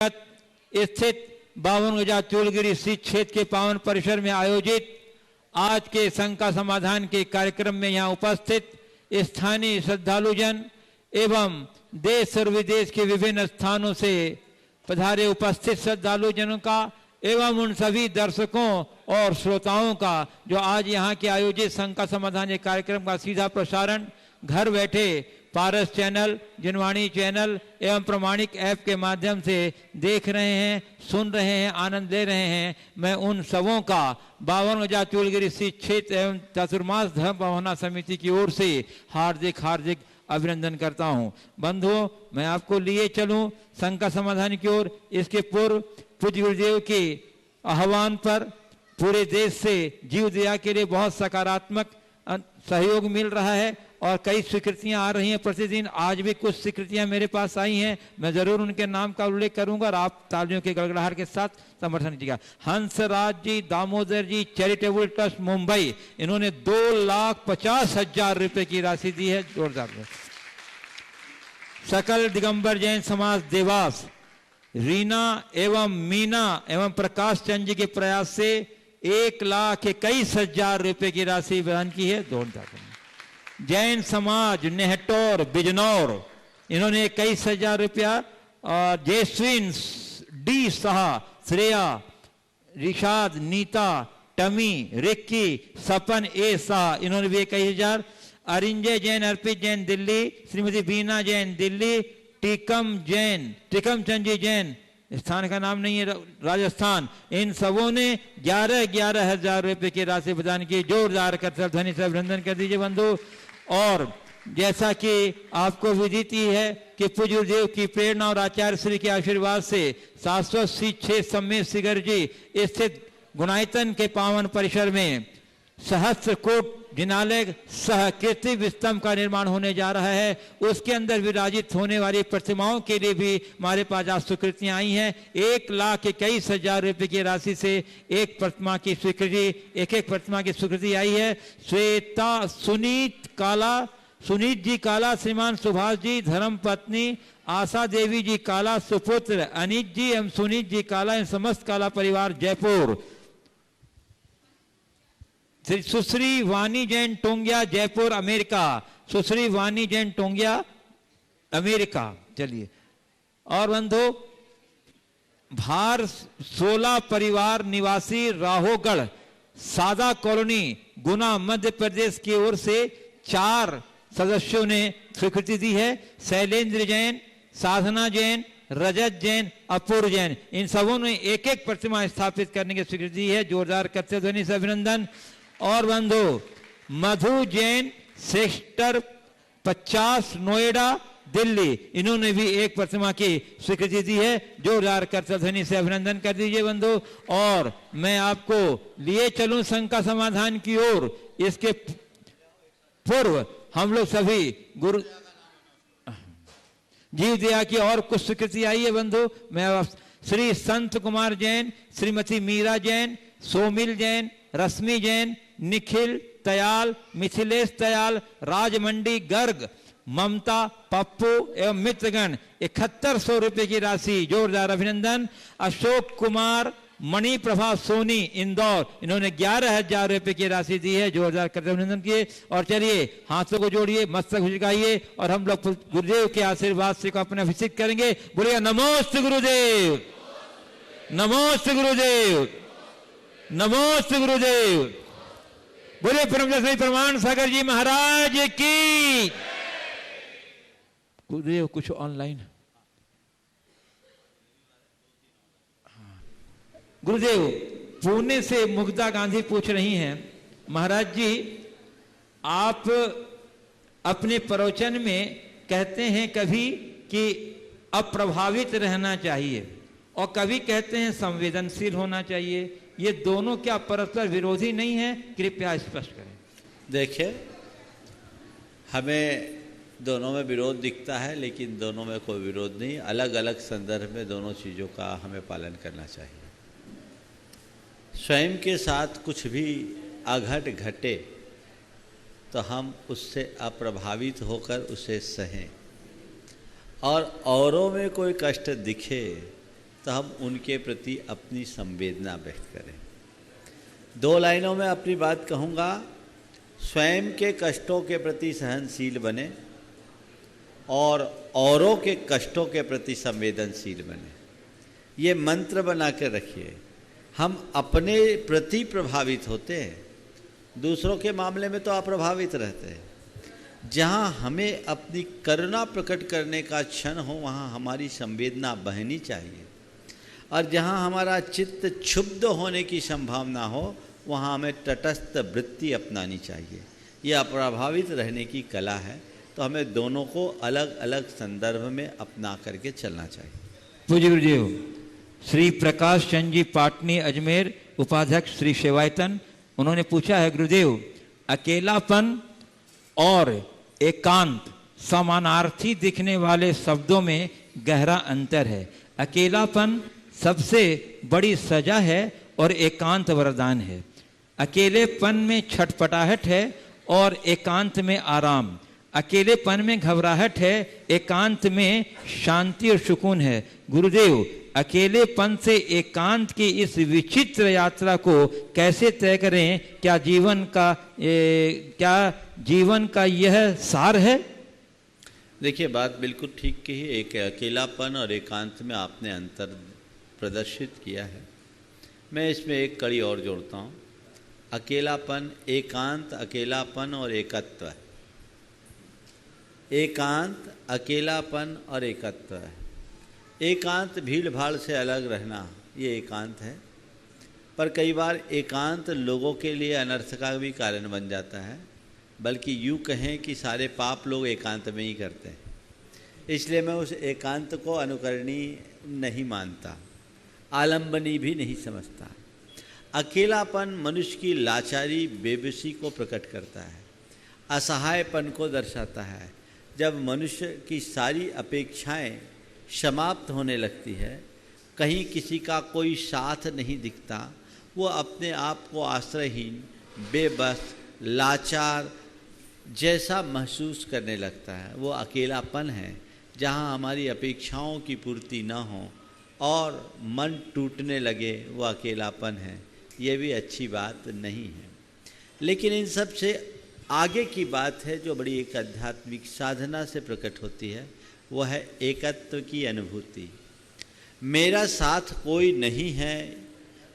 स्थित 52 गजा चूलगिरी स्थित क्षेत्र के पावन परिसर में आयोजित आज के शंका समाधान के कार्यक्रम में यहाँ उपस्थित स्थानीय श्रद्धालुजन एवं देश और विदेश के विभिन्न स्थानों से पधारे उपस्थित श्रद्धालुजनों का एवं उन सभी दर्शकों और श्रोताओं का जो आज यहाँ के आयोजित शंका समाधान के कार्यक्रम का सीधा प्रसारण घर बैठे पारस चैनल, जनवाणी चैनल एवं प्रमाणिक ऐप के माध्यम से देख रहे हैं, सुन रहे हैं, आनंद ले रहे हैं। मैं उन सबों का 52 गजा चूलगिरी स्थित क्षेत्र एवं चतुर्मास धर्म भावना समिति की ओर से हार्दिक हार्दिक अभिनंदन करता हूं। बंधुओं, मैं आपको लिए चलूं शंका समाधान की ओर। इसके पूर्व पूज्य गुरुदेव के आह्वान पर पूरे देश से जीव दया के लिए बहुत सकारात्मक सहयोग मिल रहा है और कई स्वीकृतियां आ रही हैं प्रतिदिन। आज भी कुछ स्वीकृतियां मेरे पास आई हैं, मैं जरूर उनके नाम का उल्लेख करूंगा और आप तालियों के गड़गड़ाहट के साथ समर्थन कीजिएगा। हंसराज जी, दामोदर जी, चैरिटेबल ट्रस्ट मुंबई, इन्होंने 2,50,000 रुपए की राशि दी है, जोरदार। सकल दिगंबर जैन समाज देवास, रीना एवं मीना एवं प्रकाश चंद जी के प्रयास से 1,21,000 रुपए की राशि प्रदान की है, जोरदार। जैन समाज नेहटौर बिजनौर, इन्होंने 21,000 रुपया। और जयस्विन डी शाह, श्रेया, रिशाद, नीता, टमी, रिक्की, सपन ए शाह, इन्होंने भी 21,000। अरिंजय जैन, अर्पित जैन दिल्ली, श्रीमती बीना जैन दिल्ली, टीकम चंद जी जैन, स्थान का नाम नहीं है, राजस्थान, इन सबों ने 11,000 रुपए की राशि प्रदान की। जोरदार कर ध्वनि से अभिनंदन कर दीजिए बंधु। और जैसा कि आपको विदित ही है कि पूज्य गुरुदेव की प्रेरणा और आचार्य श्री के आशीर्वाद से 706 सम्मेत शिखर जी स्थित गुणायतन के पावन परिसर में सहस्त्रकूट जिनालय सह कीर्ति स्तंभ का निर्माण होने जा रहा है। उसके अंदर विराजित होने वाली प्रतिमाओं के लिए भी हमारे पास आज स्वीकृतियां आई हैं। 1,21,000 रुपए की राशि से एक प्रतिमा की स्वीकृति, एक प्रतिमा की स्वीकृति आई है। श्वेता सुनीत जी काला, श्रीमान सुभाष जी धर्म पत्नी, आशा देवी जी काला, सुपुत्र अनित जी एवं सुनीत जी काला एवं समस्त काला परिवार जयपुर। सुश्री वानी जैन टोंगिया जयपुर अमेरिका, सुश्री वानी जैन टोंगिया अमेरिका। चलिए, और बंधु भार 16 परिवार निवासी राहोगढ़ सादा कॉलोनी गुना मध्य प्रदेश की ओर से 4 सदस्यों ने स्वीकृति दी है। शैलेंद्र जैन, साधना जैन, रजत जैन, अपूर्व जैन, इन सबों ने एक एक प्रतिमा स्थापित करने की स्वीकृति दी है। जोरदार करते ध्वनि से अभिनंदन। और बंधु मधु जैन सेक्टर 50 नोएडा दिल्ली, इन्होंने भी एक प्रतिमा की स्वीकृति दी है। जोरदार करते ध्वनि से अभिनंदन कर दीजिए बंधु। और मैं आपको लिए चलूं शंका समाधान की ओर। इसके पूर्व हम लोग सभी गुरु जीव दया की और कुछ स्वीकृति आई है बंधु। मैं श्री संत कुमार जैन, श्रीमती मीरा जैन, सोमिल जैन, रश्मि जैन, निखिल तयाल, मिथिलेश तयाल, राजमंडी गर्ग, ममता, पप्पू एवं मित्रगण 7100 रुपए की राशि, जोरदार अभिनंदन। अशोक कुमार मणिप्रभा सोनी इंदौर, इन्होंने 11,000 रुपए की राशि दी है। जोरदार करते अभिनंदन किए। और चलिए हाथों को जोड़िए, मस्तक झुकाइए और हम लोग गुरुदेव के आशीर्वाद से को अपने अभिषेक करेंगे। बोलिए नमोस्तु गुरुदेव, नमोस्तु गुरुदेव, नमोस्तु गुरुदेव। बोले परम प्रमाण सागर जी महाराज की। गुरुदेव कुछ ऑनलाइन। गुरुदेव पुणे से मुग्धा गांधी पूछ रही हैं, महाराज जी आप अपने प्रवचन में कहते हैं कभी कि अप्रभावित रहना चाहिए और कभी कहते हैं संवेदनशील होना चाहिए, ये दोनों क्या परस्पर विरोधी नहीं है? कृपया स्पष्ट करें। देखिए, हमें दोनों में विरोध दिखता है, लेकिन दोनों में कोई विरोध नहीं। अलग अलग संदर्भ में दोनों चीज़ों का हमें पालन करना चाहिए। स्वयं के साथ कुछ भी अघट घटे तो हम उससे अप्रभावित होकर उसे सहें, और औरों में कोई कष्ट दिखे तो हम उनके प्रति अपनी संवेदना व्यक्त करें। 2 लाइनों में अपनी बात कहूँगा, स्वयं के कष्टों के प्रति सहनशील बने और औरों के कष्टों के प्रति संवेदनशील बने। ये मंत्र बना कर रखिए। हम अपने प्रति प्रभावित होते हैं, दूसरों के मामले में तो अप्रभावित रहते हैं। जहाँ हमें अपनी करुणा प्रकट करने का क्षण हो वहाँ हमारी संवेदना बहनी चाहिए, और जहाँ हमारा चित्त क्षुब्ध होने की संभावना हो वहाँ हमें तटस्थ वृत्ति अपनानी चाहिए। ये अप्रभावित रहने की कला है, तो हमें दोनों को अलग अलग संदर्भ में अपना करके चलना चाहिए। पूज्य गुरुदेव, श्री प्रकाश चंद जी पाटनी अजमेर, उपाध्यक्ष श्री सेवायतन, उन्होंने पूछा है, गुरुदेव अकेलापन और एकांत समानार्थी दिखने वाले शब्दों में गहरा अंतर है। अकेलापन सबसे बड़ी सजा है और एकांत वरदान है। अकेलेपन में छटपटाहट है और एकांत में आराम। अकेलेपन में घबराहट है, एकांत में शांति और सुकून है। गुरुदेव, अकेलेपन से एकांत की इस विचित्र यात्रा को कैसे तय करें? क्या जीवन का यह सार है? देखिए, बात बिल्कुल ठीक की है। एक अकेलापन और एकांत में आपने अंतर प्रदर्शित किया है। मैं इसमें एक कड़ी और जोड़ता हूँ। अकेलापन, एकांत, अकेलापन और एकत्व। एकांत, अकेलापन और एकत्व है। एकांत भीड़ भाड़ से अलग रहना, ये एकांत है। पर कई बार एकांत लोगों के लिए अनर्थ का भी कारण बन जाता है, बल्कि यूँ कहें कि सारे पाप लोग एकांत में ही करते हैं। इसलिए मैं उस एकांत को अनुकरणीय नहीं मानता, आलंबनी भी नहीं समझता। अकेलापन मनुष्य की लाचारी, बेबसी को प्रकट करता है, असहायपन को दर्शाता है। जब मनुष्य की सारी अपेक्षाएं समाप्त होने लगती है, कहीं किसी का कोई साथ नहीं दिखता, वो अपने आप को आश्रयहीन, बेबस, लाचार जैसा महसूस करने लगता है। वो अकेलापन है। जहाँ हमारी अपेक्षाओं की पूर्ति न हो और मन टूटने लगे, वो अकेलापन है। ये भी अच्छी बात नहीं है। लेकिन इन सब से आगे की बात है जो बड़ी एक आध्यात्मिक साधना से प्रकट होती है, वो है एकत्व की अनुभूति। मेरा साथ कोई नहीं है,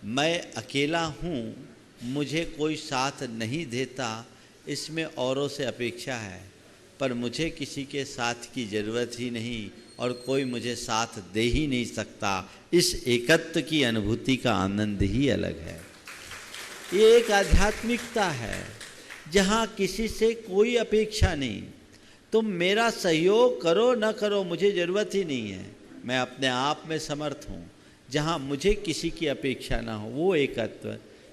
मैं अकेला हूँ, मुझे कोई साथ नहीं देता, इसमें औरों से अपेक्षा है, पर मुझे किसी के साथ की ज़रूरत ही नहीं और कोई मुझे साथ दे ही नहीं सकता। इस एकत्व की अनुभूति का आनंद ही अलग है। ये एक आध्यात्मिकता है जहाँ किसी से कोई अपेक्षा नहीं। तुम मेरा सहयोग करो न करो, मुझे ज़रूरत ही नहीं है, मैं अपने आप में समर्थ हूँ। जहाँ मुझे किसी की अपेक्षा ना हो, वो एकत्व।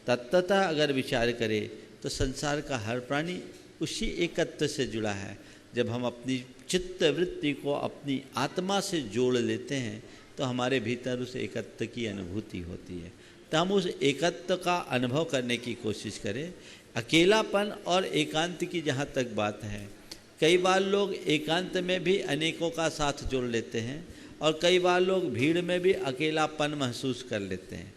तत्वतः अगर विचार करें तो संसार का हर प्राणी उसी एकत्व से जुड़ा है। जब हम अपनी चित्त वृत्ति को अपनी आत्मा से जोड़ लेते हैं तो हमारे भीतर उस एकत्व की अनुभूति होती है। तो हम उस एकत्व का अनुभव करने की कोशिश करें। अकेलापन और एकांत की जहाँ तक बात है, कई बार लोग एकांत में भी अनेकों का साथ जोड़ लेते हैं और कई बार लोग भीड़ में भी अकेलापन महसूस कर लेते हैं।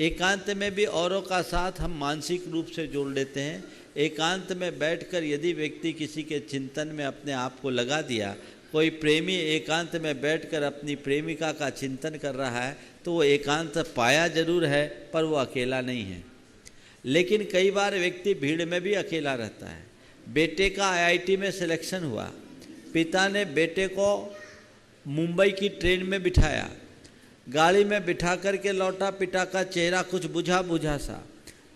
एकांत में भी औरों का साथ हम मानसिक रूप से जोड़ लेते हैं। एकांत में बैठकर यदि व्यक्ति किसी के चिंतन में अपने आप को लगा दिया, कोई प्रेमी एकांत में बैठकर अपनी प्रेमिका का चिंतन कर रहा है, तो वो एकांत पाया जरूर है पर वो अकेला नहीं है। लेकिन कई बार व्यक्ति भीड़ में भी अकेला रहता है। बेटे का IIT में सिलेक्शन हुआ, पिता ने बेटे को मुंबई की ट्रेन में बिठाया, गाड़ी में बिठा करके लौटा, पिता का चेहरा कुछ बुझा बुझा सा।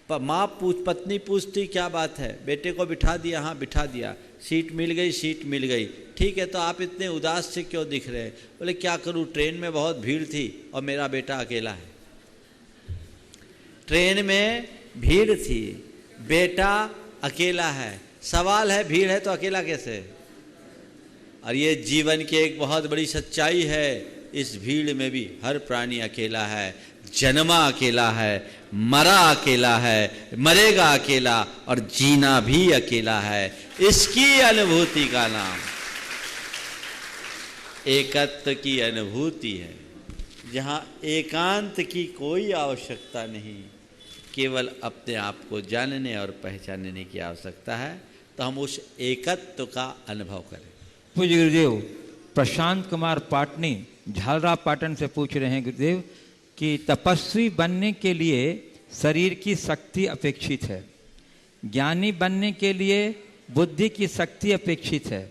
पत्नी पूछती क्या बात है, बेटे को बिठा दिया, हाँ बिठा दिया, सीट मिल गई, सीट मिल गई, ठीक है, तो आप इतने उदास से क्यों दिख रहे हैं? बोले क्या करूँ, ट्रेन में बहुत भीड़ थी और मेरा बेटा अकेला है। ट्रेन में भीड़ थी, बेटा अकेला है। सवाल है भीड़ है तो अकेला कैसे? और ये जीवन की एक बहुत बड़ी सच्चाई है। इस भीड़ में भी हर प्राणी अकेला है, जन्मा अकेला है, मरा अकेला है, मरेगा अकेला और जीना भी अकेला है। इसकी अनुभूति का नाम एकत्व की अनुभूति है। जहाँ एकांत की कोई आवश्यकता नहीं, केवल अपने आप को जानने और पहचानने की आवश्यकता है, तो हम उस एकत्व का अनुभव करें। पूज्य गुरुदेव, प्रशांत कुमार पाटनी झालरा पाटन से पूछ रहे हैं गुरुदेव कि तपस्वी बनने के लिए शरीर की शक्ति अपेक्षित है, ज्ञानी बनने के लिए बुद्धि की शक्ति अपेक्षित है,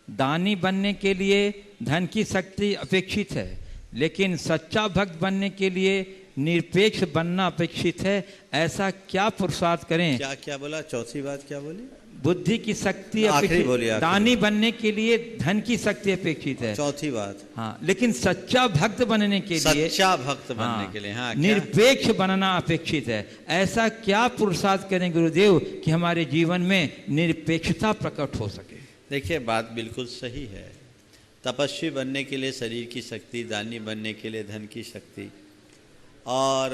दानी बनने के लिए धन की शक्ति अपेक्षित है, लेकिन सच्चा भक्त बनने के लिए निरपेक्ष बनना अपेक्षित है। ऐसा क्या पुरुषार्थ करें? क्या क्या बोला? चौथी बात क्या बोली? बुद्धि की शक्ति आखिरी बोली, अपेक्षित, दानी बनने के लिए धन की शक्ति अपेक्षित है। चौथी बात। हाँ, लेकिन सच्चा भक्त बनने के लिए, सच्चा भक्त बनने के लिए, हाँ, निरपेक्ष बनना अपेक्षित है। ऐसा क्या पुरुषार्थ करें गुरुदेव कि हमारे जीवन में निरपेक्षता प्रकट हो सके? देखिए, बात बिल्कुल सही है। तपस्वी बनने के लिए शरीर की शक्ति, दानी बनने के लिए धन की शक्ति, और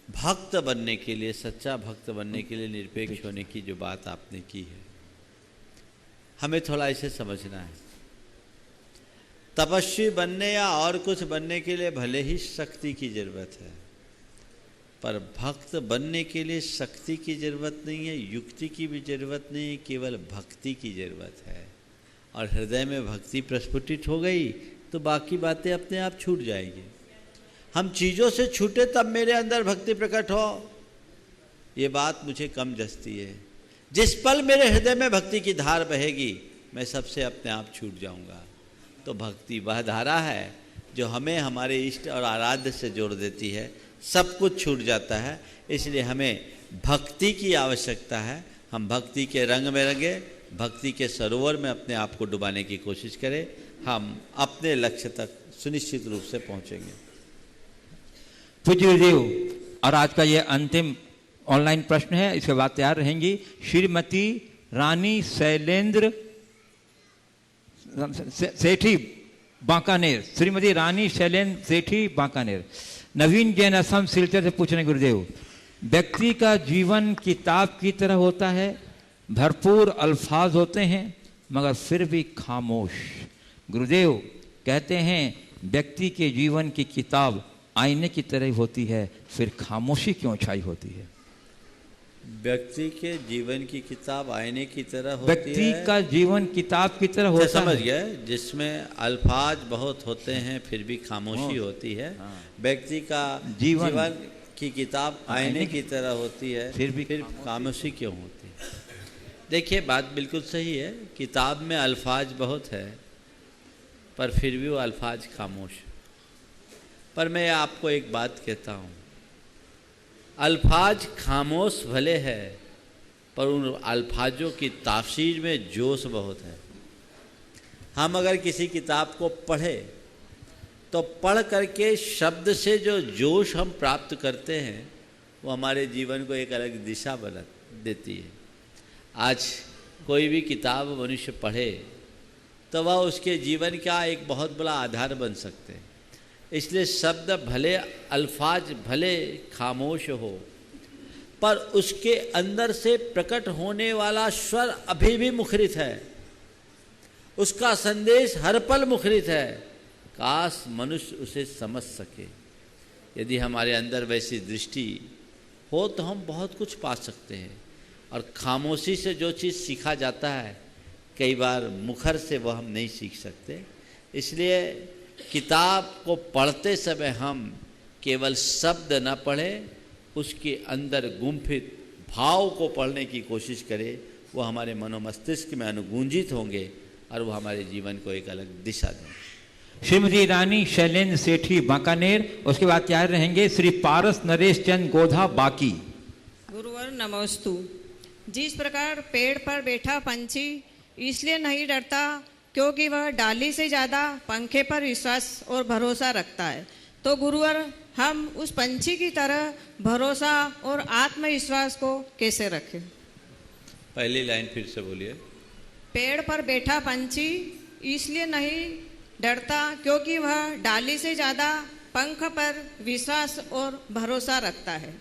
भक्त बनने के लिए, सच्चा भक्त बनने के लिए निरपेक्ष होने की जो बात आपने की है, हमें थोड़ा इसे समझना है। तपस्वी बनने या और कुछ बनने के लिए भले ही शक्ति की जरूरत है, पर भक्त बनने के लिए शक्ति की जरूरत नहीं है, युक्ति की भी जरूरत नहीं है, केवल भक्ति की जरूरत है। और हृदय में भक्ति प्रस्फुटित हो गई तो बाकी बातें अपने आप छूट जाएंगी। हम चीज़ों से छूटे तब मेरे अंदर भक्ति प्रकट हो, ये बात मुझे कम जचती है। जिस पल मेरे हृदय में भक्ति की धार बहेगी, मैं सबसे अपने आप छूट जाऊंगा। तो भक्ति वह धारा है जो हमें हमारे इष्ट और आराध्य से जोड़ देती है, सब कुछ छूट जाता है। इसलिए हमें भक्ति की आवश्यकता है। हम भक्ति के रंग में रंगे, भक्ति के सरोवर में अपने आप को डुबाने की कोशिश करें, हम अपने लक्ष्य तक सुनिश्चित रूप से पहुंचेंगे। पूज्य गुरुदेव, और आज का ये अंतिम ऑनलाइन प्रश्न है, इसके बाद तैयार रहेंगी श्रीमती रानी शैलेंद्र सेठी बांकानेर। श्रीमती रानी शैलेंद्र सेठी बांकानेर, नवीन जैन असम सिलचर से पूछ रहे गुरुदेव, व्यक्ति का जीवन किताब की तरह होता है, भरपूर अल्फाज होते हैं मगर फिर भी खामोश। गुरुदेव कहते हैं व्यक्ति के जीवन की किताब आईने की तरह होती है, फिर खामोशी क्यों छाई होती है? व्यक्ति के जीवन की किताब आईने की तरह होती है। व्यक्ति का जीवन किताब की तरह होता है, समझ गए, जिसमें अल्फाज बहुत होते हैं फिर भी खामोशी होती है। व्यक्ति का जीवन की किताब आईने की तरह होती है, फिर खामोशी क्यों होती है? देखिए, बात बिल्कुल सही है। किताब में अल्फाज बहुत है पर फिर भी वो अल्फाज खामोश। पर मैं आपको एक बात कहता हूँ, अल्फाज खामोश भले है पर उन अल्फाजों की ताफसीर में जोश बहुत है। हम अगर किसी किताब को पढ़े तो पढ़ करके शब्द से जो जोश हम प्राप्त करते हैं वो हमारे जीवन को एक अलग दिशा बना देती है। आज कोई भी किताब मनुष्य पढ़े तो वह उसके जीवन का एक बहुत बड़ा आधार बन सकते हैं। इसलिए शब्द भले, अल्फाज भले खामोश हो, पर उसके अंदर से प्रकट होने वाला स्वर अभी भी मुखरित है, उसका संदेश हर पल मुखरित है। काश मनुष्य उसे समझ सके। यदि हमारे अंदर वैसी दृष्टि हो तो हम बहुत कुछ पा सकते हैं। और खामोशी से जो चीज़ सीखा जाता है, कई बार मुखर से वह हम नहीं सीख सकते। इसलिए किताब को पढ़ते समय हम केवल शब्द न पढ़ें, उसके अंदर गुम्फित भाव को पढ़ने की कोशिश करें। वो हमारे मनोमस्तिष्क में अनुगूंजित होंगे और वो हमारे जीवन को एक अलग दिशा देंगे। श्रीमती रानी शैलेंद्र सेठी बांकानेर, उसके बाद तैयार रहेंगे श्री पारस नरेश चंद गोधा बाकी। गुरुवर नमोस्तु। जिस प्रकार पेड़ पर बैठा पंछी इसलिए नहीं डरता क्योंकि वह डाली से ज़्यादा पंखे पर विश्वास और भरोसा रखता है, तो गुरुवर हम उस पंछी की तरह भरोसा और आत्मविश्वास को कैसे रखें? पहली लाइन फिर से बोलिए। पेड़ पर बैठा पंछी इसलिए नहीं डरता क्योंकि वह डाली से ज़्यादा पंख पर विश्वास और भरोसा रखता है,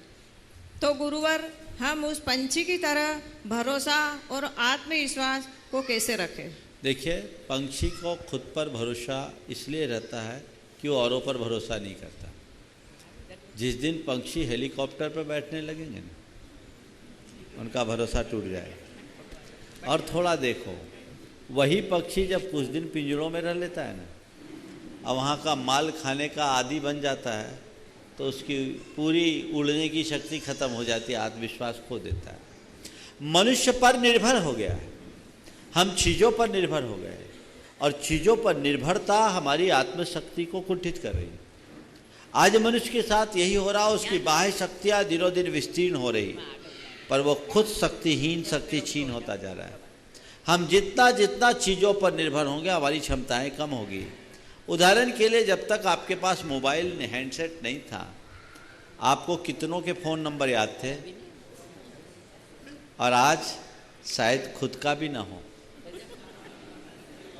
तो गुरुवर हम उस पंछी की तरह भरोसा और आत्मविश्वास को कैसे रखें? देखिए, पंछी को खुद पर भरोसा इसलिए रहता है कि वो औरों पर भरोसा नहीं करता। जिस दिन पक्षी हेलीकॉप्टर पर बैठने लगेंगे ना, उनका भरोसा टूट जाएगा। और थोड़ा देखो, वही पक्षी जब कुछ दिन पिंजरों में रह लेता है ना, और वहाँ का माल खाने का आदी बन जाता है, तो उसकी पूरी उड़ने की शक्ति खत्म हो जाती है, आत्मविश्वास खो देता है। मनुष्य पर निर्भर हो गया है, हम चीज़ों पर निर्भर हो गए, और चीज़ों पर निर्भरता हमारी आत्मशक्ति को कुंठित कर रही है। आज मनुष्य के साथ यही हो रहा, उसकी बाह्य शक्तियाँ दिनों दिन विस्तीर्ण हो रही, पर वो खुद शक्तिहीन, शक्ति छीन होता जा रहा है। हम जितना जितना चीज़ों पर निर्भर होंगे, हमारी क्षमताएं कम होगी। उदाहरण के लिए, जब तक आपके पास मोबाइल हैंडसेट नहीं था, आपको कितनों के फ़ोन नंबर याद थे, और आज शायद खुद का भी ना हो।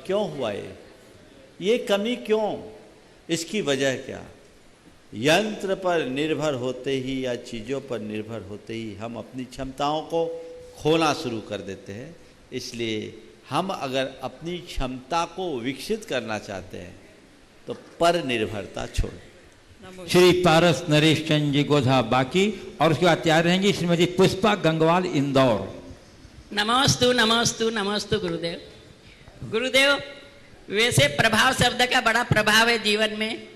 क्यों हुआ ये कमी क्यों? इसकी वजह क्या? यंत्र पर निर्भर होते ही या चीज़ों पर निर्भर होते ही हम अपनी क्षमताओं को खोना शुरू कर देते हैं। इसलिए हम अगर अपनी क्षमता को विकसित करना चाहते हैं तो पर निर्भरता छोड़। श्री पारस नरेश चंद जी गोधा बाकी, और उसके बाद तैयार रहेंगी श्रीमती पुष्पा गंगवाल इंदौर। नमोस्तु नमोस्तु नमोस्तु गुरुदेव। गुरुदेव, वैसे प्रभाव शब्द का बड़ा प्रभाव है जीवन में,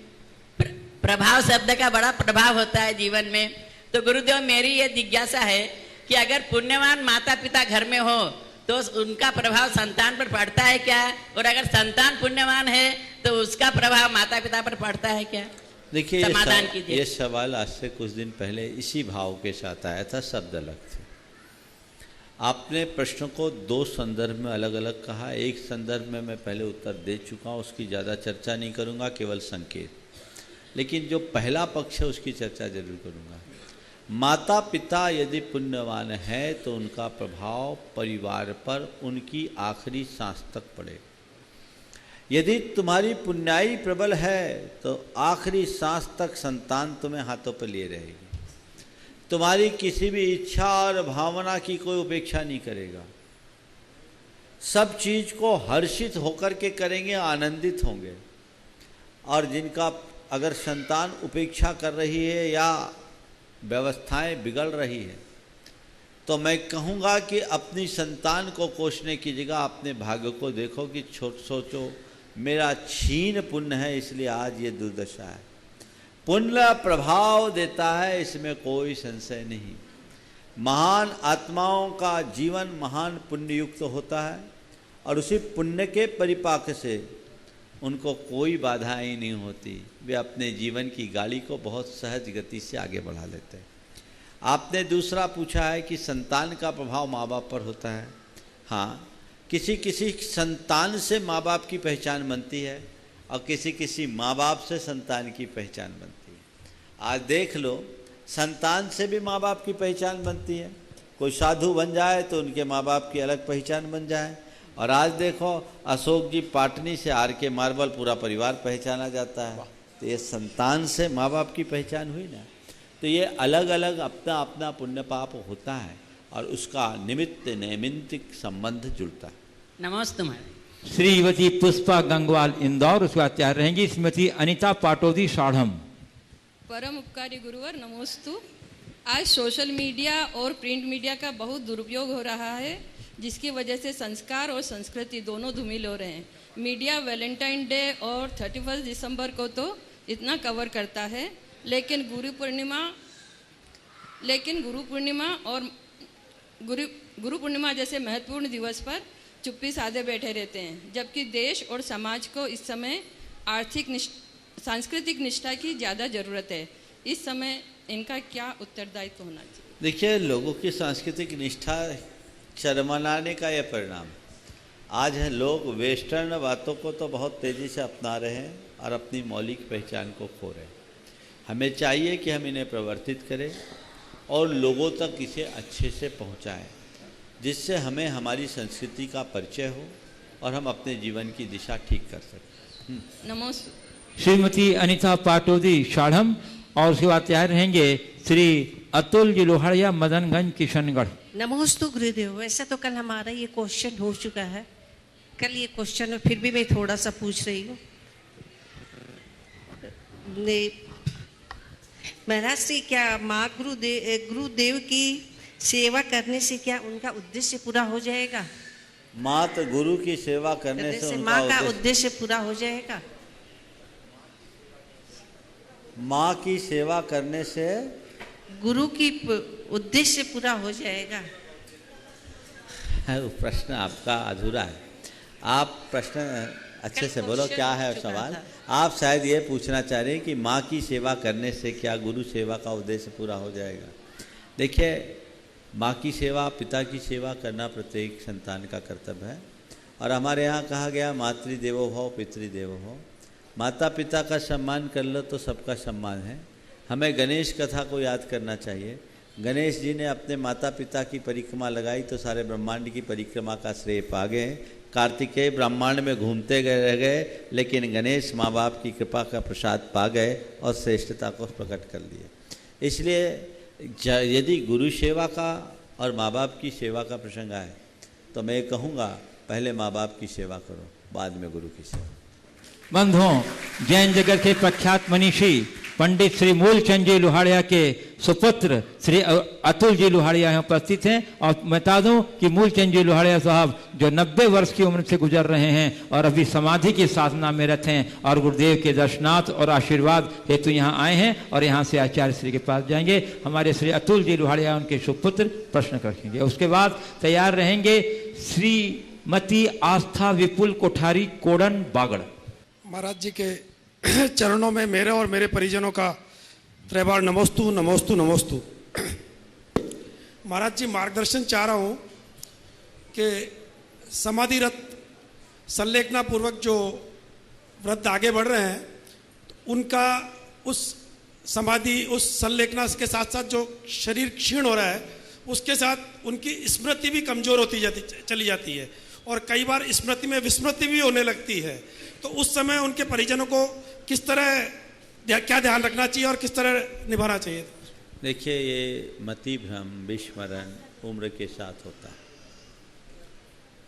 प्रभाव शब्द का बड़ा प्रभाव होता है जीवन में। तो गुरुदेव, मेरी ये जिज्ञासा है कि अगर पुण्यवान माता पिता घर में हो तो उनका प्रभाव संतान पर पड़ता है क्या? और अगर संतान पुण्यवान है तो उसका प्रभाव माता पिता पर पड़ता है क्या? देखिए, समाधान कीजिए। ये सवाल आज से कुछ दिन पहले इसी भाव के साथ आया था, शब्द अलग थे। आपने प्रश्न को दो संदर्भ में अलग अलग कहा। एक संदर्भ में मैं पहले उत्तर दे चुका हूँ, उसकी ज़्यादा चर्चा नहीं करूँगा, केवल संकेत। लेकिन जो पहला पक्ष है उसकी चर्चा जरूर करूँगा। माता पिता यदि पुण्यवान है तो उनका प्रभाव परिवार पर उनकी आखिरी सांस तक पड़े। यदि तुम्हारी पुण्याई प्रबल है तो आखिरी सांस तक संतान तुम्हें हाथों पर लिए रहेगी। तुम्हारी किसी भी इच्छा और भावना की कोई उपेक्षा नहीं करेगा। सब चीज को हर्षित होकर के करेंगे, आनंदित होंगे। और जिनका अगर संतान उपेक्षा कर रही है या व्यवस्थाएं बिगड़ रही है, तो मैं कहूँगा कि अपनी संतान को कोसने की जगह अपने भाग्य को देखो कि सोचो मेरा क्षीण पुण्य है, इसलिए आज ये दुर्दशा है। पुण्य प्रभाव देता है, इसमें कोई संशय नहीं। महान आत्माओं का जीवन महान पुण्य युक्त होता है, और उसी पुण्य के परिपाक से उनको कोई बाधाएं नहीं होती। वे अपने जीवन की गाड़ी को बहुत सहज गति से आगे बढ़ा लेते हैं। आपने दूसरा पूछा है कि संतान का प्रभाव माँ बाप पर होता है। हाँ, किसी किसी संतान से माँ बाप की पहचान बनती है, और किसी किसी माँ बाप से संतान की पहचान बनती है। आज देख लो, संतान से भी माँ बाप की पहचान बनती है। कोई साधु बन जाए तो उनके माँ बाप की अलग पहचान बन जाए। और आज देखो, अशोक जी पाटनी से आर के मार्बल पूरा परिवार पहचाना जाता है। तो ये संतान से माँ बाप की पहचान हुई ना। तो ये अलग अलग अपना अपना पुण्य पाप होता है, और उसका निमित्त नैमित्तिक संबंध जुड़ता है। नमस्ते महाराज। श्रीमती पुष्पा गंगवाल इंदौर, उसके बाद तैयार रहेंगी श्रीमती अनिता पाटोदी साढ़म। परम उपकारी गुरुवर नमोस्तु। आज सोशल मीडिया और प्रिंट मीडिया का बहुत दुरुपयोग हो रहा है, जिसकी वजह से संस्कार और संस्कृति दोनों धूमिल हो रहे हैं। मीडिया वैलेंटाइन डे और 31 दिसंबर को तो इतना कवर करता है, लेकिन गुरु पूर्णिमा जैसे महत्वपूर्ण दिवस पर चुप्पी साधे बैठे रहते हैं, जबकि देश और समाज को इस समय सांस्कृतिक निष्ठा की ज़्यादा ज़रूरत है। इस समय इनका क्या उत्तरदायित्व होना चाहिए? देखिए, लोगों की सांस्कृतिक निष्ठा शर्मनाने का यह परिणाम। आज है लोग वेस्टर्न बातों को तो बहुत तेज़ी से अपना रहे हैं और अपनी मौलिक पहचान को खो रहे हैं। हमें चाहिए कि हम इन्हें प्रवर्तित करें और लोगों तक इसे अच्छे से पहुंचाएं, जिससे हमें हमारी संस्कृति का परिचय हो और हम अपने जीवन की दिशा ठीक कर सकें। नमस्ते। श्रीमती अनिता पाटोदी साढ़म, और उसके बाद तैयार रहेंगे श्री अतुल जी लोहाड़िया, मदनगंज, किशनगढ़। नमोस्तु गुरुदेव। वैसे तो कल हमारा ये क्वेश्चन हो चुका है, कल ये क्वेश्चन, और फिर भी मैं थोड़ा सा पूछ रही हूँ। महाराज से क्या माँ गुरुदेव की सेवा करने से क्या उनका उद्देश्य पूरा हो जाएगा? मात गुरु की सेवा करने से माँ का उनका उद्देश्य पूरा हो जाएगा? माँ की सेवा करने से गुरु की उद्देश्य पूरा हो जाएगा? वो प्रश्न आपका अधूरा है। आप प्रश्न अच्छे से बोलो, क्या है सवाल? आप शायद ये पूछना चाह रहे हैं कि माँ की सेवा करने से क्या गुरु सेवा का उद्देश्य पूरा हो जाएगा। देखिए, माँ की सेवा, पिता की सेवा करना प्रत्येक संतान का कर्तव्य है। और हमारे यहाँ कहा गया मातृदेवो भव पितृदेवो भव। माता पिता का सम्मान कर लो तो सबका सम्मान है। हमें गणेश कथा को याद करना चाहिए। गणेश जी ने अपने माता पिता की परिक्रमा लगाई तो सारे ब्रह्मांड की परिक्रमा का श्रेय पा गए। कार्तिकेय ब्रह्मांड में घूमते रह गए, लेकिन गणेश माँ बाप की कृपा का प्रसाद पा गए और श्रेष्ठता को प्रकट कर दिए। इसलिए यदि गुरु सेवा का और माँ बाप की सेवा का प्रसंग आए तो मैं कहूँगा पहले माँ बाप की सेवा करो, बाद में गुरु की सेवा। बंधुओं, जैन जगत के प्रख्यात मनीषी पंडित श्री मूलचंद जी लोहाड़िया के सुपुत्र श्री अतुल जी लोहाड़िया यहाँ उपस्थित हैं। और बता दूं कि मूलचंद जी लोहाड़िया साहब जो 90 वर्ष की उम्र से गुजर रहे हैं और अभी समाधि की साधना में रहते हैं और गुरुदेव के दर्शनार्थ और आशीर्वाद हेतु यहाँ आए हैं और यहाँ से आचार्य श्री के पास जाएंगे। हमारे श्री अतुल जी लोहाड़िया उनके सुपुत्र प्रश्न रखेंगे। उसके बाद तैयार रहेंगे श्रीमती आस्था विपुल कोठारी कोडन बागड़। महाराज जी के चरणों में मेरे और मेरे परिजनों का त्रैबार नमोस्तु नमोस्तु नमोस्तु। महाराज जी, मार्गदर्शन चाह रहा हूँ कि समाधिरत संलेखना पूर्वक जो व्रत आगे बढ़ रहे हैं उनका उस समाधि उस संलेखना के साथ साथ जो शरीर क्षीण हो रहा है उसके साथ उनकी स्मृति भी कमज़ोर होती चली जाती है और कई बार स्मृति में विस्मृति भी होने लगती है। तो उस समय उनके परिजनों को किस तरह क्या ध्यान रखना चाहिए और किस तरह निभाना चाहिए? देखिए, ये मति भ्रम विस्मरण उम्र के साथ होता है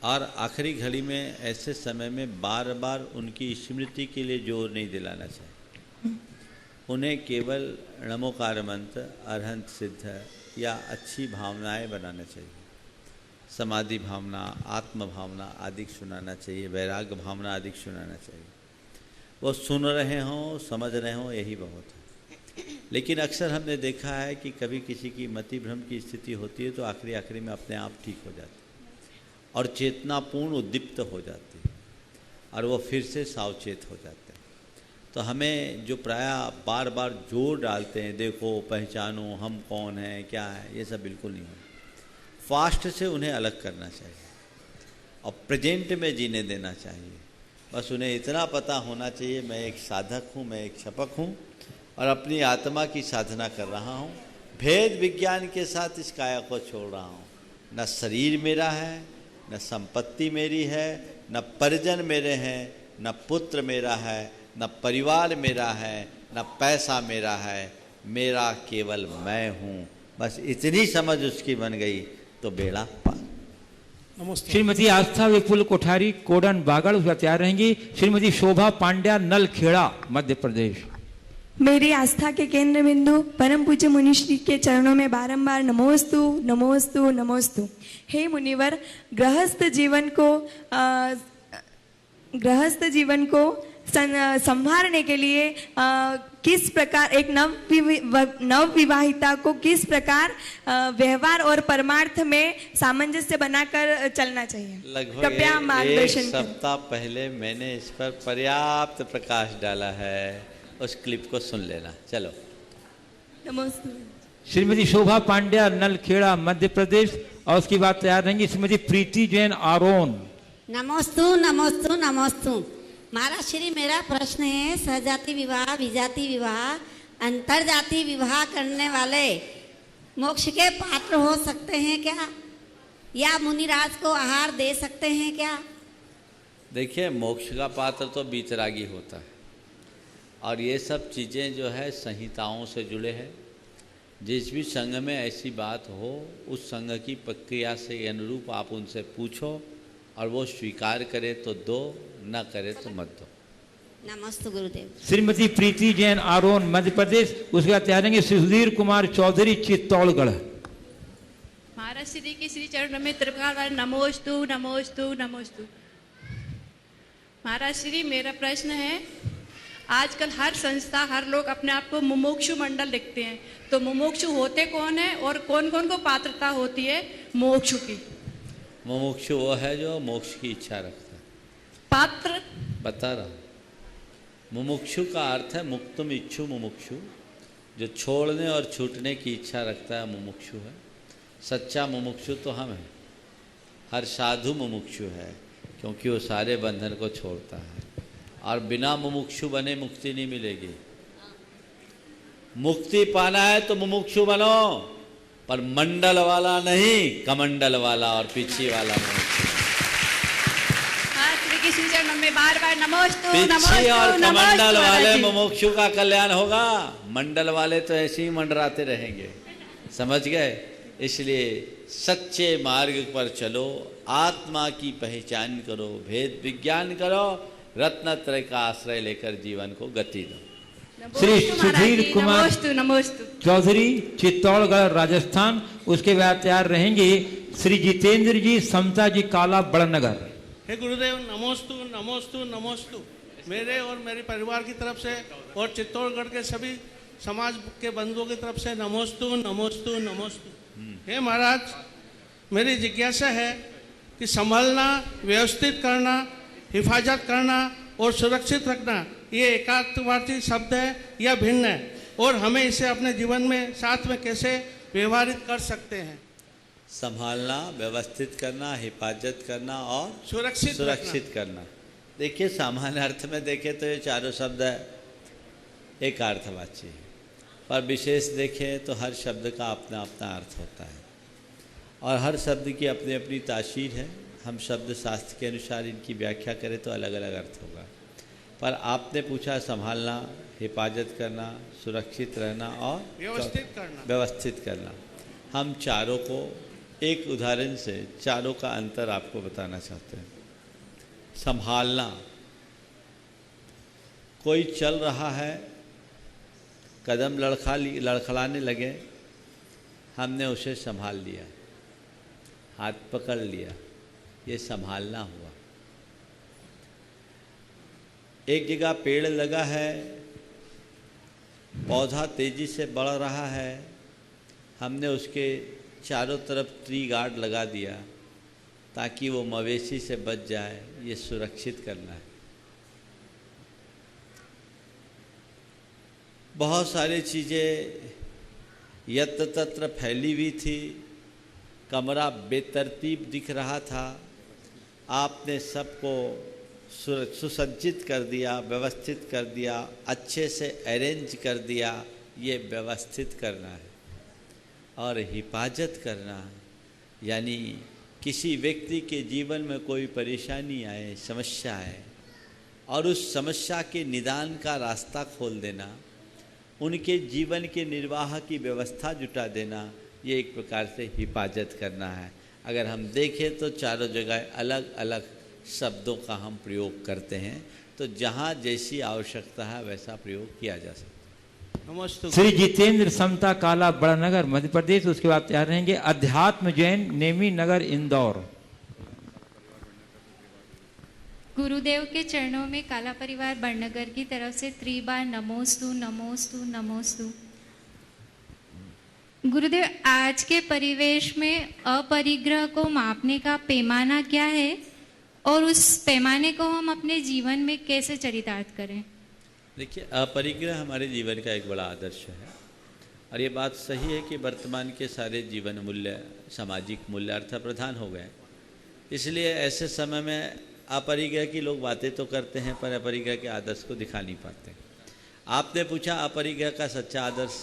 और आखिरी घड़ी में ऐसे समय में बार बार उनकी स्मृति के लिए जोर नहीं दिलाना चाहिए। उन्हें केवल नमोकार मंत्र, अरहंत सिद्ध या अच्छी भावनाएं बनाना चाहिए। समाधि भावना, आत्म भावना आदि सुनाना चाहिए, वैराग्य भावना आदि सुनाना चाहिए। वो सुन रहे हों, समझ रहे हों, यही बहुत है। लेकिन अक्सर हमने देखा है कि कभी किसी की मति भ्रम की स्थिति होती है तो आखिरी में अपने आप ठीक हो जाती है और चेतनापूर्ण उद्दीप्त हो जाती है और वो फिर से सावचेत हो जाते हैं। तो हमें जो प्रायः बार बार जोर डालते हैं, देखो पहचानो हम कौन हैं, क्या है, ये सब बिल्कुल नहीं है। फास्ट से उन्हें अलग करना चाहिए और प्रेजेंट में जीने देना चाहिए। बस उन्हें इतना पता होना चाहिए, मैं एक साधक हूँ, मैं एक शपक हूँ और अपनी आत्मा की साधना कर रहा हूँ। भेद विज्ञान के साथ इस काया को छोड़ रहा हूँ। न शरीर मेरा है, न संपत्ति मेरी है, न परिजन मेरे हैं, न पुत्र मेरा है, न परिवार मेरा है, न पैसा मेरा है, मेरा केवल मैं हूँ। बस इतनी समझ उसकी बन गई तो बेड़ा पार। नमस्ते। श्रीमती आस्था विपुल कोठारी कोडन बागड़ उसका तैयार रहेंगी। श्रीमती शोभा पांड्या नलखेड़ा मध्य प्रदेश। मेरी आस्था के केंद्र बिंदु परम पूज्य मुनिश्री के चरणों में बारंबार नमोस्तु नमोस्तु नमोस्तु। हे मुनिवर, गृहस्थ जीवन को संभालने के लिए किस प्रकार एक नव विवाहिता को किस प्रकार व्यवहार और परमार्थ में सामंजस्य बनाकर चलना चाहिए? कृपया मार्गदर्शन एक सप्ताह पहले मैंने इस पर पर्याप्त प्रकाश डाला है, उस क्लिप को सुन लेना। चलो। नमस्ते। श्रीमती शोभा पांड्या नलखेड़ा मध्य प्रदेश और उसकी बात तैयार रहेंगी श्रीमती प्रीति जैन आरोन। नमोस्तु नमोस्तु नमोस्तु। महाराज श्री, मेरा प्रश्न है, सहजाति विवाह, विजाति विवाह, अंतरजाति विवाह करने वाले मोक्ष के पात्र हो सकते हैं क्या, या मुनिराज को आहार दे सकते हैं क्या? देखिए, मोक्ष का पात्र तो बीतरागी होता है और ये सब चीज़ें जो है संहिताओं से जुड़े हैं। जिस भी संघ में ऐसी बात हो, उस संघ की प्रक्रिया से अनुरूप आप उनसे पूछो और वो स्वीकार करे तो दो, न करे तो मत दो। नमस्ते गुरुदेव। श्रीमती प्रीति जैन आरोन मध्य प्रदेश। उसके बाद तैयार रहेंगे सुधीर कुमार चौधरी चित्तौड़गढ़। महाराज श्री के श्री चरण में त्रिकाल नमोस्तु नमोस्तु नमोस्तु। महाराज श्री, मेरा प्रश्न है, आजकल हर संस्था हर लोग अपने आप को मुमुक्षु मंडल लिखते हैं, तो मुमुक्षु होते कौन है और कौन कौन को पात्रता होती है मोक्षु की? मुमुक्षु वो है जो मोक्ष की इच्छा रखता है। पात्र बता रहा, मुमुक्षु का अर्थ है मुक्तुम इच्छु मुमुक्षु, जो छोड़ने और छूटने की इच्छा रखता है मुमुक्षु है। सच्चा मुमुक्षु तो हम हैं। हर साधु मुमुक्षु है क्योंकि वो सारे बंधन को छोड़ता है, और बिना मुमुक्षु बने मुक्ति नहीं मिलेगी। मुक्ति पाना है तो मुमुक्षु बनो, पर मंडल वाला नहीं, कमंडल वाला और पीछे वाला मुमुक्षु। में बार बार नमोस्तु पीछे और कमंडल वाले नमोस्तु मुमुक्षु का कल्याण होगा, मंडल वाले तो ऐसे ही मंडराते रहेंगे। समझ गए? इसलिए सच्चे मार्ग पर चलो, आत्मा की पहचान करो, भेद विज्ञान करो, रत्नत्रय का आश्रय लेकर जीवन को गति दो। श्री सुधीर कुमार नमोस्तु चौधरी चित्तौड़गढ़ राजस्थान। उसके बाद तैयार रहेंगे श्री जितेंद्र जी समता जी काला बड़नगर। हे गुरुदेव, नमोस्तु नमोस्तु नमोस्तु। मेरे और मेरे परिवार की तरफ से और चित्तौड़गढ़ के सभी समाज के बंधुओं की तरफ से नमोस्तु नमोस्तु नमोस्तु। हे महाराज, मेरी जिज्ञासा है कि संभलना, व्यवस्थित करना, हिफाजत करना और सुरक्षित रखना, ये एकार्थवाची शब्द है या भिन्न है, और हमें इसे अपने जीवन में साथ में कैसे व्यवहारित कर सकते हैं? संभालना, व्यवस्थित करना, हिफाजत करना और सुरक्षित करना। देखिए, सामान्य अर्थ में देखें तो ये चारों शब्द एक अर्थवाची है, पर विशेष देखें तो हर शब्द का अपना अपना अर्थ होता है और हर शब्द की अपनी अपनी तासीर है। हम शब्द शास्त्र के अनुसार इनकी व्याख्या करें तो अलग अलग अर्थ होगा, पर आपने पूछा संभालना, हिफाजत करना, सुरक्षित रहना और व्यवस्थित करना। हम चारों को एक उदाहरण से चारों का अंतर आपको बताना चाहते हैं। संभालना, कोई चल रहा है, कदम लड़खड़ाने लगे, हमने उसे संभाल लिया, हाथ पकड़ लिया, ये संभालना हुआ। एक जगह पेड़ लगा है, पौधा तेजी से बढ़ रहा है, हमने उसके चारों तरफ ट्री गार्ड लगा दिया ताकि वो मवेशी से बच जाए, ये सुरक्षित करना है। बहुत सारी चीज़ें यत्र तत्र फैली हुई थी, कमरा बेतरतीब दिख रहा था, आपने सबको सुसज्जित कर दिया, व्यवस्थित कर दिया, अच्छे से अरेंज कर दिया। ये व्यवस्थित करना है। और हिफाजत करना यानी किसी व्यक्ति के जीवन में कोई परेशानी आए, समस्या आए, और उस समस्या के निदान का रास्ता खोल देना, उनके जीवन के निर्वाह की व्यवस्था जुटा देना, ये एक प्रकार से हिफाजत करना है। अगर हम देखें तो चारों जगह अलग अलग शब्दों का हम प्रयोग करते हैं, तो जहाँ जैसी आवश्यकता है वैसा प्रयोग किया जा सकता है। श्री जितेंद्र समता काला बड़नगर मध्य प्रदेश। उसके बाद तैयार रहेंगे अध्यात्म जैन नेमी नगर इंदौर। गुरुदेव के चरणों में काला परिवार बड़नगर की तरफ से त्रिबार नमोस्तु नमोस्तु नमोस्तु। गुरुदेव, आज के परिवेश में अपरिग्रह को मापने का पैमाना क्या है और उस पैमाने को हम अपने जीवन में कैसे चरितार्थ करें? देखिए, अपरिग्रह हमारे जीवन का एक बड़ा आदर्श है, और ये बात सही है कि वर्तमान के सारे जीवन मूल्य, सामाजिक मूल्य अर्थ प्रधान हो गए। इसलिए ऐसे समय में अपरिग्रह की लोग बातें तो करते हैं, पर अपरिग्रह के आदर्श को दिखा नहीं पाते। आपने पूछा अपरिग्रह का सच्चा आदर्श,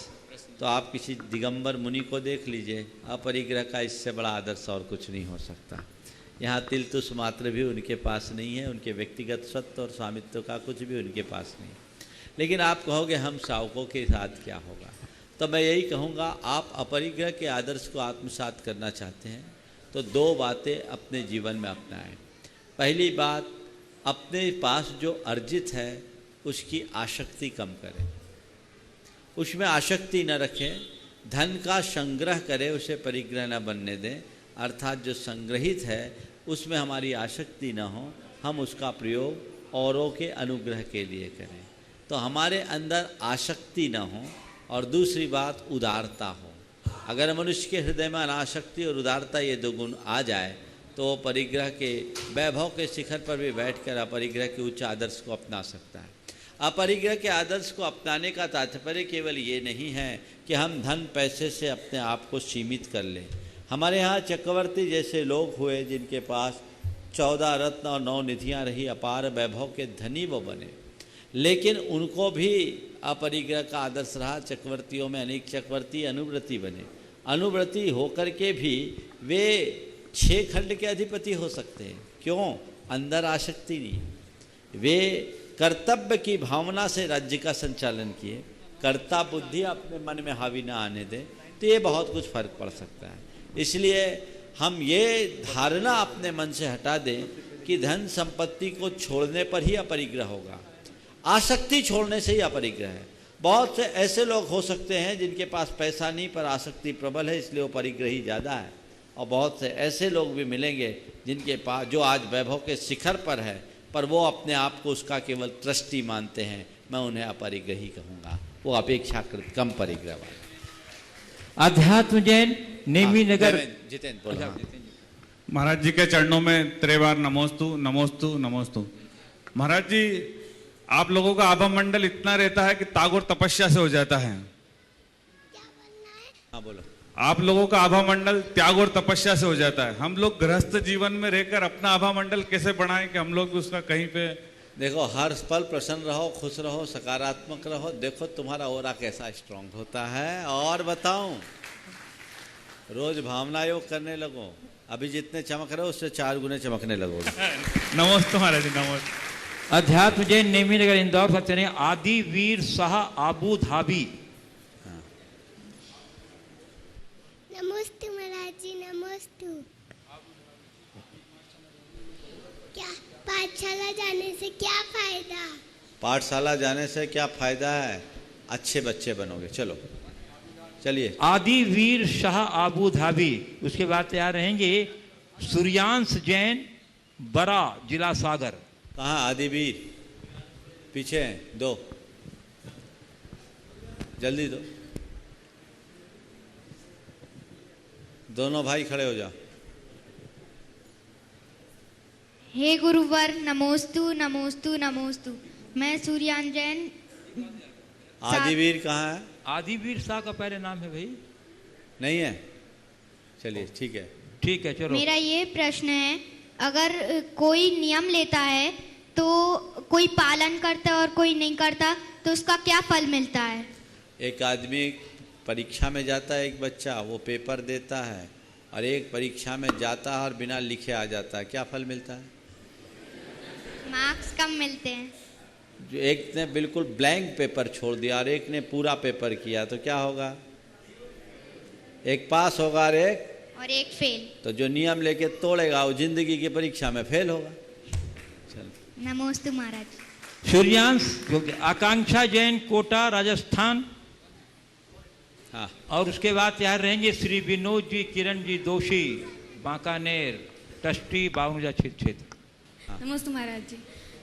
तो आप किसी दिगंबर मुनि को देख लीजिए, अपरिग्रह का इससे बड़ा आदर्श और कुछ नहीं हो सकता। यहाँ तिलतुस मात्र भी उनके पास नहीं है, उनके व्यक्तिगत सत्व और स्वामित्व का कुछ भी उनके पास नहीं। लेकिन आप कहोगे हम श्रावकों के साथ क्या होगा, तो मैं यही कहूँगा, आप अपरिग्रह के आदर्श को आत्मसात करना चाहते हैं तो दो बातें अपने जीवन में अपनाएं। पहली बात, अपने पास जो अर्जित है उसकी आसक्ति कम करें, उसमें आसक्ति न रखें, धन का संग्रह करें, उसे परिग्रह न बनने दें, अर्थात जो संग्रहित है उसमें हमारी आसक्ति न हो, हम उसका प्रयोग औरों के अनुग्रह के लिए करें, तो हमारे अंदर आसक्ति न हो। और दूसरी बात उदारता हो। अगर मनुष्य के हृदय में अनासक्ति और उदारता ये दो गुण आ जाए तो परिग्रह के वैभव के शिखर पर भी बैठकर अपरिग्रह के उच्च आदर्श को अपना सकता है। अपरिग्रह के आदर्श को अपनाने का तात्पर्य केवल ये नहीं है कि हम धन पैसे से अपने आप को सीमित कर लें। हमारे यहाँ चक्रवर्ती जैसे लोग हुए जिनके पास 14 रत्न और 9 निधियाँ रही, अपार वैभव के धनी वो बने, लेकिन उनको भी अपरिग्रह का आदर्श रहा। चक्रवर्तियों में अनेक चक्रवर्ती अनुव्रती बने, अनुव्रती होकर के भी वे 6 खंड के अधिपति हो सकते हैं। क्यों? अंदर आसक्ति नहीं, वे कर्तव्य की भावना से राज्य का संचालन किए, कर्ता बुद्धि अपने मन में हावी ना आने दें, तो ये बहुत कुछ फर्क पड़ सकता है। इसलिए हम ये धारणा अपने मन से हटा दें कि धन संपत्ति को छोड़ने पर ही अपरिग्रह होगा, आसक्ति छोड़ने से ही अपरिग्रह है। बहुत से ऐसे लोग हो सकते हैं जिनके पास पैसा नहीं पर आसक्ति प्रबल है, इसलिए वो परिग्रही ज़्यादा है, और बहुत से ऐसे लोग भी मिलेंगे जिनके पास जो आज वैभव के शिखर पर है पर वो अपने आप को उसका केवल ट्रस्टी मानते हैं, मैं उन्हें अपरिग्रही कहूँगा, वो अपेक्षाकृत कम परिग्रह वाले। अध्यात्म जैन नेमी नगर जितेंद्र महाराज जी के चरणों में त्रिवार नमोस्तु नमोस्तु नमोस्तु। महाराज जी, आप लोगों का आभा मंडल इतना रहता है कि तागोर तपस्या से हो जाता है। हाँ बोलो। आप लोगों का आभा मंडल त्याग और तपस्या से हो जाता है। हम लोग गृहस्थ जीवन में रहकर अपना आभा मंडल कैसे बढ़ाएं कि हम लोग भी उसका कहीं पे। देखो, हर पल प्रसन्न रहो, खुश रहो, सकारात्मक रहो, देखो तुम्हारा ओरा कैसा स्ट्रांग होता है। और बताऊं, रोज भावना योग करने लगो, अभी जितने चमक रहे हो उससे 4 गुने चमकने लगोगे। नमस्ते महाराज जी, नमस्ते। अध्यात्म जैन नेमी नगर इंदौर सत्य ने आदि वीर शाह आबू धाबी। नमस्ते महाराज जी, नमस्ते। क्या पाठशाला जाने से क्या फायदा? पाठशाला जाने से क्या फायदा है? अच्छे बच्चे बनोगे। चलो चलिए। आदि वीर शाह आबू धाबी। उसके बाद तैयार रहेंगे सूर्यांश जैन बरा, जिला सागर। कहाँ आदिवीर? पीछे हैं, 2 जल्दी दो, दोनों भाई खड़े हो जाओ। हे गुरुवर, नमोस्तु नमोस्तु नमोस्तु। मैं सूर्यांश जैन। आदिवीर कहाँ है? आदिवीर शाह का पहले नाम है भाई। नहीं है? चलिए ठीक है, ठीक है चलो। मेरा ये प्रश्न है, अगर कोई नियम लेता है तो कोई पालन करता है और कोई नहीं करता तो उसका क्या फल मिलता है? एक आदमी परीक्षा में जाता है, एक बच्चा वो पेपर देता है, और एक परीक्षा में जाता है और बिना लिखे आ जाता है, क्या फल मिलता है? मार्क्स कम मिलते हैं। जो एक ने बिल्कुल ब्लैंक पेपर छोड़ दिया और एक ने पूरा पेपर किया तो क्या होगा? एक पास होगा और एक फेल। तो जो नियम लेके तोड़ेगा वो जिंदगी की परीक्षा में फेल होगा। चलो। नमोस्तु महाराज। सूर्यांश आकांक्षा जैन कोटा राजस्थान। हाँ। और उसके बाद तैयार रहेंगे श्री विनोद जी किरण जी दोषी, बांकानेर, ट्रस्टी, 52 क्षेत्र। नमस्ते महाराज जी।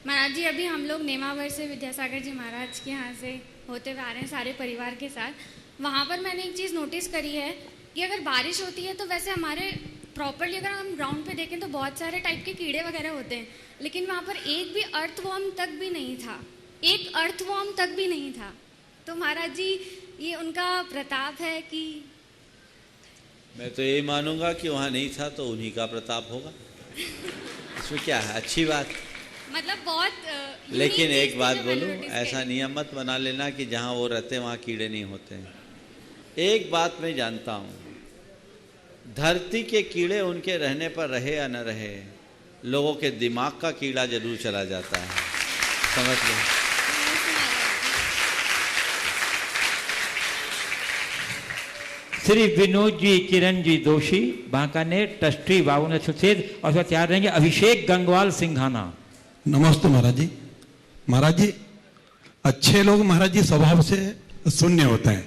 महाराज जी, अभी हम लोग नेमावर से विद्यासागर जी महाराज के यहाँ से होते हुए आ रहे हैं सारे परिवार के साथ। वहाँ पर मैंने एक चीज़ नोटिस करी है कि अगर बारिश होती है तो वैसे हमारे प्रॉपरली अगर हम ग्राउंड पे देखें तो बहुत सारे टाइप के कीड़े वगैरह होते हैं, लेकिन वहाँ पर एक भी अर्थवॉर्म तक भी नहीं था, एक अर्थवॉर्म तक भी नहीं था। तो महाराज जी, ये उनका प्रताप है कि? मैं तो यही मानूंगा कि वहाँ नहीं था तो उन्हीं का प्रताप होगा। इसमें क्या है, अच्छी बात। मतलब बहुत लेकिन एक बात बोलूं, ऐसा नियम मत बना लेना कि जहाँ वो रहते हैं वहाँ कीड़े नहीं होते हैं। एक बात मैं जानता हूँ, धरती के कीड़े उनके रहने पर रहे या न रहे, लोगों के दिमाग का कीड़ा जरूर चला जाता है, समझ लो। श्री विनोद जी किरण जी दोषी, बांकानेर, ट्रस्टी, 52 क्षेत्र। और उसमें तैयार रहेंगे अभिषेक गंगवाल सिंघाना। नमस्ते महाराज जी। महाराज जी, अच्छे लोग महाराज जी स्वभाव से शून्य होते हैं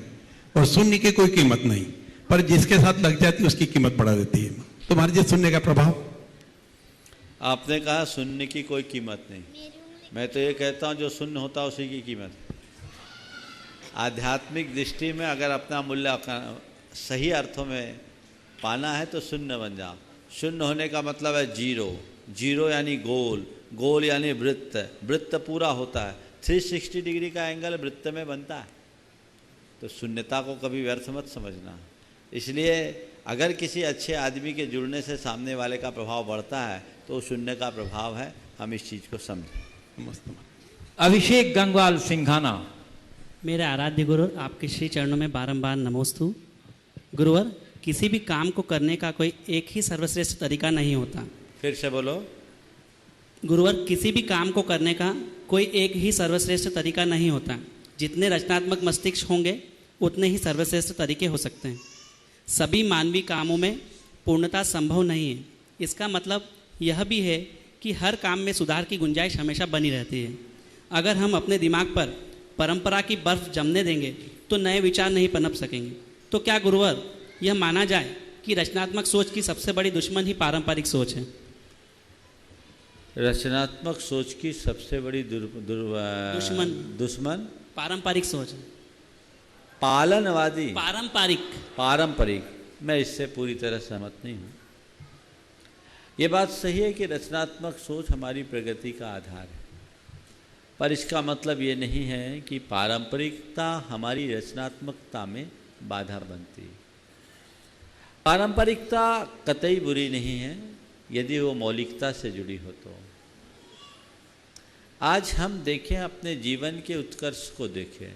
और शून्य की कोई कीमत नहीं, पर जिसके साथ लग जाती है उसकी कीमत बढ़ा देती है। तो महाराज जी शून्य का प्रभाव। आपने कहा शून्य की कोई कीमत नहीं, मैं तो ये कहता हूँ जो शून्य होता है उसी की कीमत। आध्यात्मिक दृष्टि में अगर अपना मूल्य सही अर्थों में पाना है तो शून्य बन जाओ। शून्य होने का मतलब है जीरो। जीरो यानी गोल, गोल यानी वृत्त, वृत्त पूरा होता है। 360 डिग्री का एंगल वृत्त में बनता है। तो शून्यता को कभी व्यर्थ मत समझना। इसलिए अगर किसी अच्छे आदमी के जुड़ने से सामने वाले का प्रभाव बढ़ता है तो शून्य का प्रभाव है। हम इस चीज़ को समझें। अभिषेक गंगवाल सिंघाना। मेरे आराध्य गुरु, आपके श्री चरणों में बारंबार नमोस्तु। गुरुवर, किसी भी काम को करने का कोई एक ही सर्वश्रेष्ठ तरीका नहीं होता। फिर से बोलो। गुरुवर, किसी भी काम को करने का कोई एक ही सर्वश्रेष्ठ तरीका नहीं होता। जितने रचनात्मक मस्तिष्क होंगे उतने ही सर्वश्रेष्ठ तरीके हो सकते हैं। सभी मानवीय कामों में पूर्णता संभव नहीं है। इसका मतलब यह भी है कि हर काम में सुधार की गुंजाइश हमेशा बनी रहती है। अगर हम अपने दिमाग पर परंपरा की बर्फ जमने देंगे तो नए विचार नहीं पनप सकेंगे। तो क्या गुरुवर यह माना जाए कि रचनात्मक सोच की सबसे बड़ी दुश्मन ही पारंपरिक सोच है? रचनात्मक सोच की सबसे बड़ी दुश्मन पारंपरिक सोच है। पालनवादी, पारंपरिक। मैं इससे पूरी तरह सहमत नहीं हूँ। ये बात सही है कि रचनात्मक सोच हमारी प्रगति का आधार है, पर इसका मतलब ये नहीं है कि पारंपरिकता हमारी रचनात्मकता में बाधा बनती है। पारंपरिकता कतई बुरी नहीं है यदि वो मौलिकता से जुड़ी हो तो। आज हम देखें, अपने जीवन के उत्कर्ष को देखें।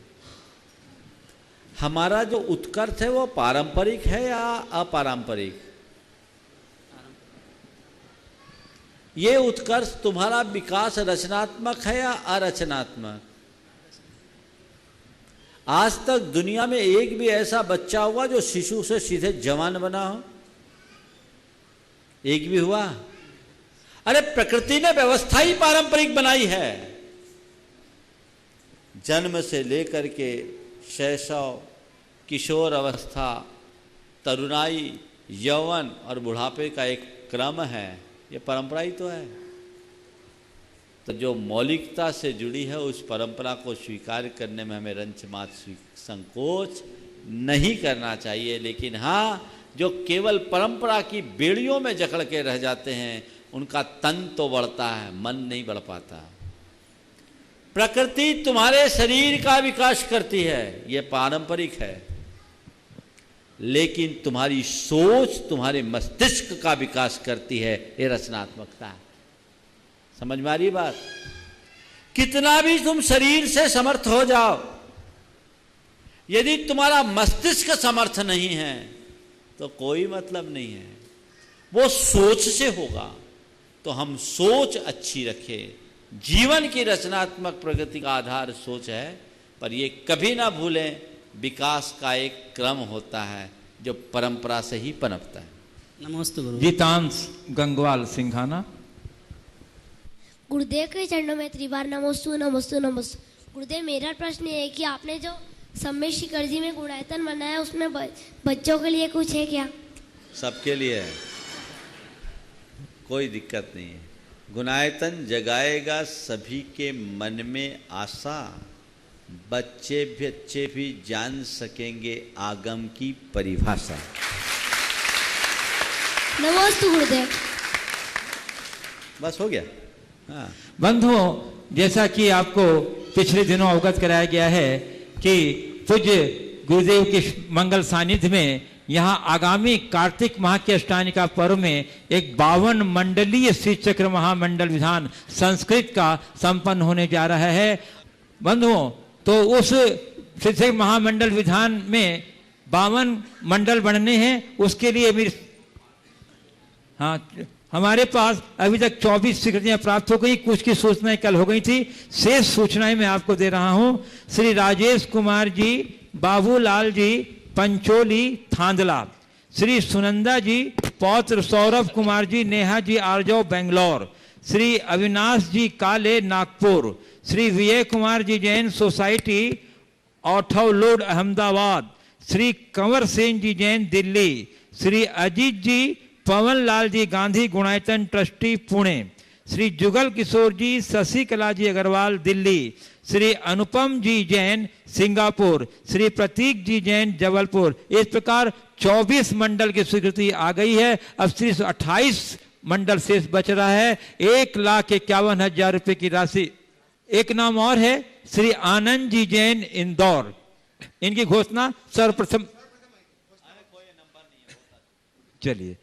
हमारा जो उत्कर्ष है वो पारंपरिक है या अपारंपरिक? ये उत्कर्ष, तुम्हारा विकास रचनात्मक है या अरचनात्मक? आज तक दुनिया में एक भी ऐसा बच्चा हुआ जो शिशु से सीधे जवान बना हो? एक भी हुआ? अरे प्रकृति ने व्यवस्था ही पारंपरिक बनाई है। जन्म से लेकर के शैशव, किशोर अवस्था, तरुणाई, यौवन और बुढ़ापे का एक क्रम है। ये परंपरा ही तो है। तो जो मौलिकता से जुड़ी है उस परंपरा को स्वीकार करने में हमें रंच मात्र संकोच नहीं करना चाहिए। लेकिन हाँ, जो केवल परंपरा की बेड़ियों में जकड़ के रह जाते हैं उनका तन तो बढ़ता है, मन नहीं बढ़ पाता। प्रकृति तुम्हारे शरीर का विकास करती है, ये पारंपरिक है, लेकिन तुम्हारी सोच, तुम्हारे मस्तिष्क का विकास करती है, ये रचनात्मकता है। समझ में आ रही बात? कितना भी तुम शरीर से समर्थ हो जाओ, यदि तुम्हारा मस्तिष्क समर्थ नहीं है तो कोई मतलब नहीं है। वो सोच से होगा। तो हम सोच अच्छी रखें। जीवन की रचनात्मक प्रगति का आधार सोच है, पर ये कभी ना भूलें विकास का एक क्रम होता है जो परंपरा से ही पनपता है। नमस्ते गुरु। गीतांश गंगवाल सिंघाना। गुरुदेव के चरणों में त्रिबार नमोस्तु नमोस्तु नमोस्तु। गुरुदेव, मेरा प्रश्न ये है कि आपने जो सम्मेद शिखर जी में गुणायतन बनाया उसमें बच्चों के लिए कुछ है क्या? सबके लिए है, कोई दिक्कत नहीं है। गुणायतन जगाएगा सभी के मन में आशा, बच्चे भी जान सकेंगे आगम की परिभाषा। नमोस्तु गुरुदेव। बस हो गया। हाँ। बंधुओं, जैसा कि आपको पिछले दिनों अवगत कराया गया है कि पूज्य गुरुदेव के मंगल सानिध्य में यहाँ आगामी कार्तिक माह के अष्टानी पर्व में एक 52 मंडलीय श्री चक्र महामंडल विधान संस्कृत का संपन्न होने जा रहा है। बंधुओं, तो उस श्री चक्र महामंडल विधान में 52 मंडल बनने हैं। उसके लिए मेरी हमारे पास अभी तक 24 स्वीकृतियां प्राप्त हो गई। कुछ की सूचनाएं कल हो गई थी, शेष सूचनाएं मैं आपको दे रहा हूं। श्री राजेश कुमार जी, बाबूलाल जी, पंचोली थांदला। श्री सुनंदा जी, पौत्र सौरभ कुमार जी, नेहा जी, आरजो बेंगलोर। श्री अविनाश जी काले, नागपुर। श्री विजय कुमार जी जैन सोसाइटी ऑठव लोड अहमदाबाद, श्री कंवर सेन जी जैन दिल्ली, श्री अजीत जी पवन लाल जी गांधी गुणायतन ट्रस्टी पुणे, श्री जुगल किशोर जी शशि कला जी अग्रवाल दिल्ली, श्री अनुपम जी जैन सिंगापुर, श्री प्रतीक जी जैन जबलपुर। इस प्रकार 24 मंडल की स्वीकृति आ गई है। अब सिर्फ 28 मंडल शेष बच रहा है। 1,51,000 रुपए की राशि। एक नाम और है श्री आनंद जी जैन इंदौर, इनकी घोषणा सर्वप्रथम। चलिए,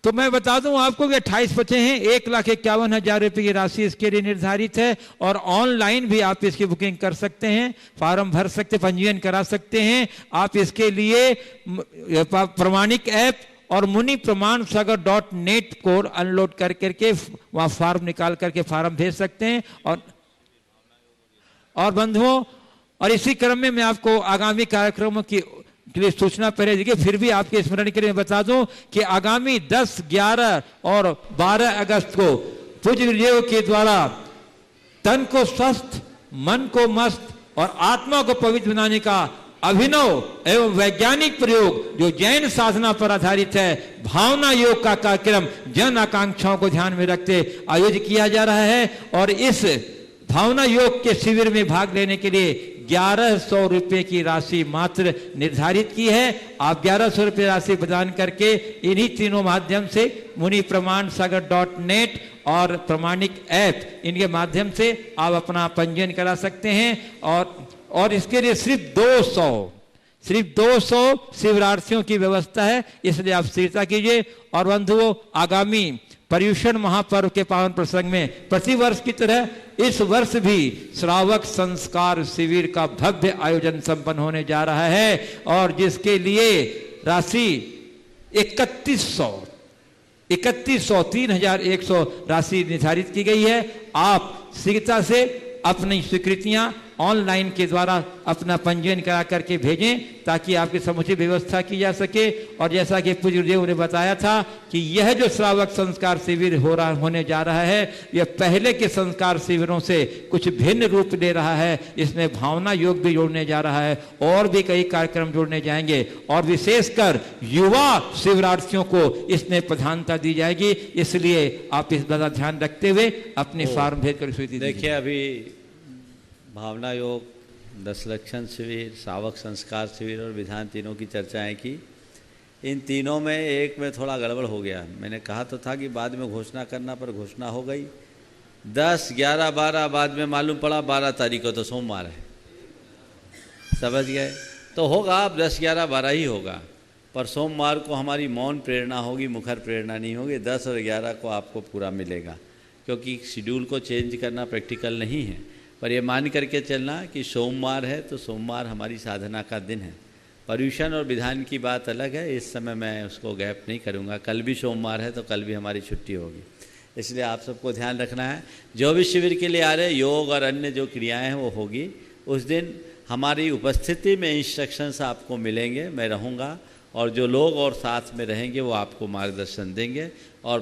तो मैं बता दूं आपको कि 28 बचे हैं। 1,51,000 रुपए की राशि इसके लिए निर्धारित है और ऑनलाइन भी आप इसकी बुकिंग कर सकते हैं, फॉर्म भर सकते, पंजीयन करा सकते हैं। आप इसके लिए प्रमाणिक ऐप और मुनि प्रमाण सागर .net को अनलोड करके वहां फॉर्म निकाल करके फॉर्म भेज सकते हैं। और बंधुओं, और इसी क्रम में मैं आपको आगामी कार्यक्रमों की के लिए सूचना पहले देखिए, फिर भी आपके स्मरण के लिए बता दूं कि आगामी 10, 11 और 12 अगस्त को पूज्य गुरुदेव के द्वारा तन को स्वस्थ, मन को मस्त और आत्मा को पवित्र बनाने का अभिनव एवं वैज्ञानिक प्रयोग जो जैन साधना पर आधारित है, भावना योग का कार्यक्रम जन आकांक्षाओं को ध्यान में रखते आयोजित किया जा रहा है। और इस भावना योग के शिविर में भाग लेने के लिए 1100 रुपए की राशि मात्र निर्धारित की है। आप 1100 रुपए राशि प्रदान करके इन्हीं तीनों माध्यम से मुनि प्रमाण सागर .net और प्रमाणिक ऐप, इनके माध्यम से आप अपना पंजीयन करा सकते हैं। और इसके लिए सिर्फ 200 शिविरार्थियों की व्यवस्था है, इसलिए आप शीघ्रता कीजिए। और बंधुओं, आगामी पर्युषण महापर्व के पावन प्रसंग में प्रतिवर्ष की तरह इस वर्ष भी श्रावक संस्कार शिविर का भव्य आयोजन संपन्न होने जा रहा है और जिसके लिए राशि 3,100 राशि निर्धारित की गई है। आप शीघ्रता से अपनी स्वीकृतियां ऑनलाइन के द्वारा अपना पंजीयन करा करके भेजें ताकि आपकी समुचित व्यवस्था की जा सके। और जैसा कि पूज्य गुरुदेव ने बताया था कि यह जो श्रावक संस्कार शिविर होने जा रहा है, यह पहले के संस्कार शिविरों से कुछ भिन्न रूप ले रहा है। इसमें भावना योग भी जोड़ने जा रहा है और भी कई कार्यक्रम जोड़ने जाएंगे और विशेषकर युवा शिविरार्थियों को इसमें प्रधानता दी जाएगी। इसलिए आप इस बात ध्यान रखते हुए अपनी फॉर्म भेज कर स्वीकृति देखिए, अभी भावना योग, 10 लक्षण शिविर, श्रावक संस्कार शिविर और विधान तीनों की चर्चाएं की। इन तीनों में एक में थोड़ा गड़बड़ हो गया। मैंने कहा तो था कि बाद में घोषणा करना, पर घोषणा हो गई 10, 11, 12, बाद में मालूम पड़ा 12 तारीख को तो सोमवार है। समझ गए? तो होगा अब 10, 11, 12 ही होगा, पर सोमवार को हमारी मौन प्रेरणा होगी, मुखर प्रेरणा नहीं होगी। 10 और 11 को आपको पूरा मिलेगा, क्योंकि शेड्यूल को चेंज करना प्रैक्टिकल नहीं है। पर ये मान करके चलना कि सोमवार है तो सोमवार हमारी साधना का दिन है। पर्युषण और विधान की बात अलग है, इस समय मैं उसको गैप नहीं करूँगा। कल भी सोमवार है तो कल भी हमारी छुट्टी होगी, इसलिए आप सबको ध्यान रखना है। जो भी शिविर के लिए आ रहे, योग और अन्य जो क्रियाएं हैं वो होगी। उस दिन हमारी उपस्थिति में इंस्ट्रक्शंस आपको मिलेंगे, मैं रहूँगा और जो लोग और साथ में रहेंगे वो आपको मार्गदर्शन देंगे। और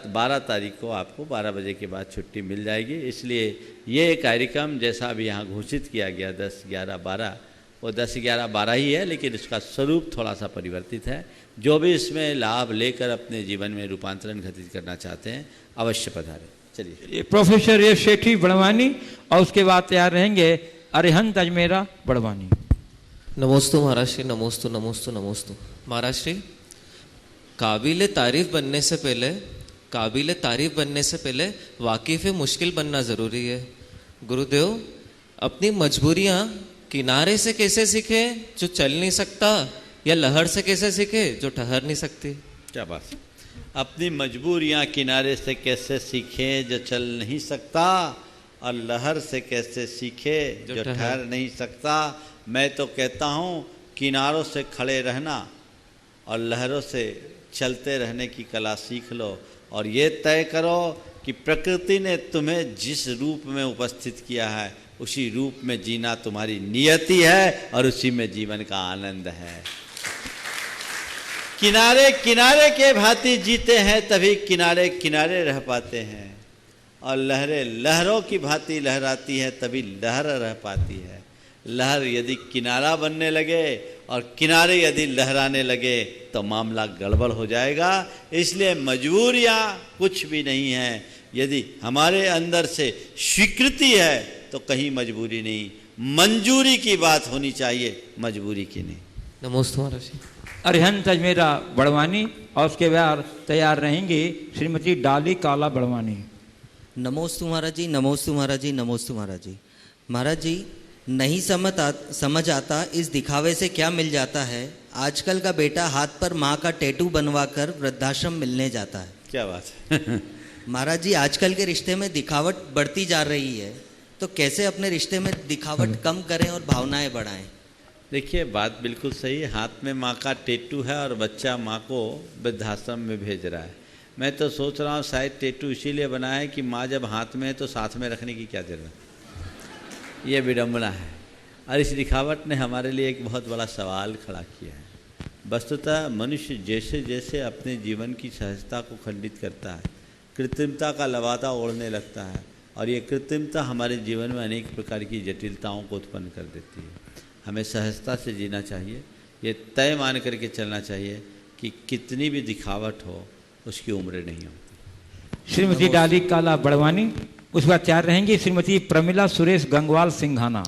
12 तारीख को आपको 12 बजे के बाद छुट्टी मिल जाएगी। इसलिए ये कार्यक्रम जैसा अभी यहाँ घोषित किया गया 10, 11, 12, वो 10, 11, 12 ही है, लेकिन उसका स्वरूप थोड़ा सा परिवर्तित है। जो भी इसमें लाभ लेकर अपने जीवन में रूपांतरण घटित करना चाहते हैं अवश्य पधारें। चलिए, प्रोफेसर एस सेठी बड़वानी और उसके बाद तैयार रहेंगे अरिहंत अजमेरा बड़वानी। नमोस्तु महाराज श्री, नमोस्तु नमोस्तु नमोस्तु महाराज श्री। काबिल तारीफ बनने से पहले वाकिफ़ मुश्किल बनना ज़रूरी है। गुरुदेव, अपनी मजबूरियाँ किनारे से कैसे सीखे जो चल नहीं सकता, या लहर से कैसे सीखे जो ठहर नहीं सकती? क्या बात। अपनी मजबूरियाँ किनारे से कैसे सीखे जो चल नहीं सकता, और लहर से कैसे सीखे जो ठहर नहीं सकता। मैं तो कहता हूँ किनारों से खड़े रहना और लहरों से चलते रहने की कला सीख लो और ये तय करो कि प्रकृति ने तुम्हें जिस रूप में उपस्थित किया है उसी रूप में जीना तुम्हारी नियति है और उसी में जीवन का आनंद है। किनारे किनारे के भांति जीते हैं तभी किनारे किनारे रह पाते हैं। और लहरें लहरों की भांति लहराती है तभी लहर रह पाती है। लहर यदि किनारा बनने लगे और किनारे यदि लहराने लगे तो मामला गड़बड़ हो जाएगा। इसलिए मजबूरियाँ कुछ भी नहीं हैं। यदि हमारे अंदर से स्वीकृति है तो कहीं मजबूरी नहीं, मंजूरी की बात होनी चाहिए, मजबूरी की नहीं। नमोस्तु महाराज जी। अरिहंत अजमेरा बड़वानी और उसके बाद तैयार रहेंगी श्रीमती डाली काला बड़वानी। नमोस्तु महाराज जी, नमोस्तु महाराज जी, नमोस्तु महाराज जी। महाराज जी, नहीं समझ आता इस दिखावे से क्या मिल जाता है। आजकल का बेटा हाथ पर माँ का टैटू बनवाकर वृद्धाश्रम मिलने जाता है। क्या बात है। महाराज जी, आजकल के रिश्ते में दिखावट बढ़ती जा रही है, तो कैसे अपने रिश्ते में दिखावट कम करें और भावनाएं बढ़ाएं। देखिए, बात बिल्कुल सही है। हाथ में माँ का टैटू है और बच्चा माँ को वृद्धाश्रम में भेज रहा है। मैं तो सोच रहा हूँ शायद टैटू इसीलिए बना है कि माँ जब हाथ में है तो साथ में रखने की क्या जरूरत। ये विडंबना है और इस दिखावट ने हमारे लिए एक बहुत बड़ा सवाल खड़ा किया है। वस्तुतः मनुष्य जैसे जैसे अपने जीवन की सहजता को खंडित करता है, कृत्रिमता का लवादा ओढ़ने लगता है और ये कृत्रिमता हमारे जीवन में अनेक प्रकार की जटिलताओं को उत्पन्न कर देती है। हमें सहजता से जीना चाहिए। ये तय मान करके चलना चाहिए कि कितनी भी दिखावट हो उसकी उम्र नहीं होती। श्रीमती डाली काला बड़वानी, उस बाद तैयार रहेंगी श्रीमती प्रमिला सुरेश गंगवाल सिंघाना।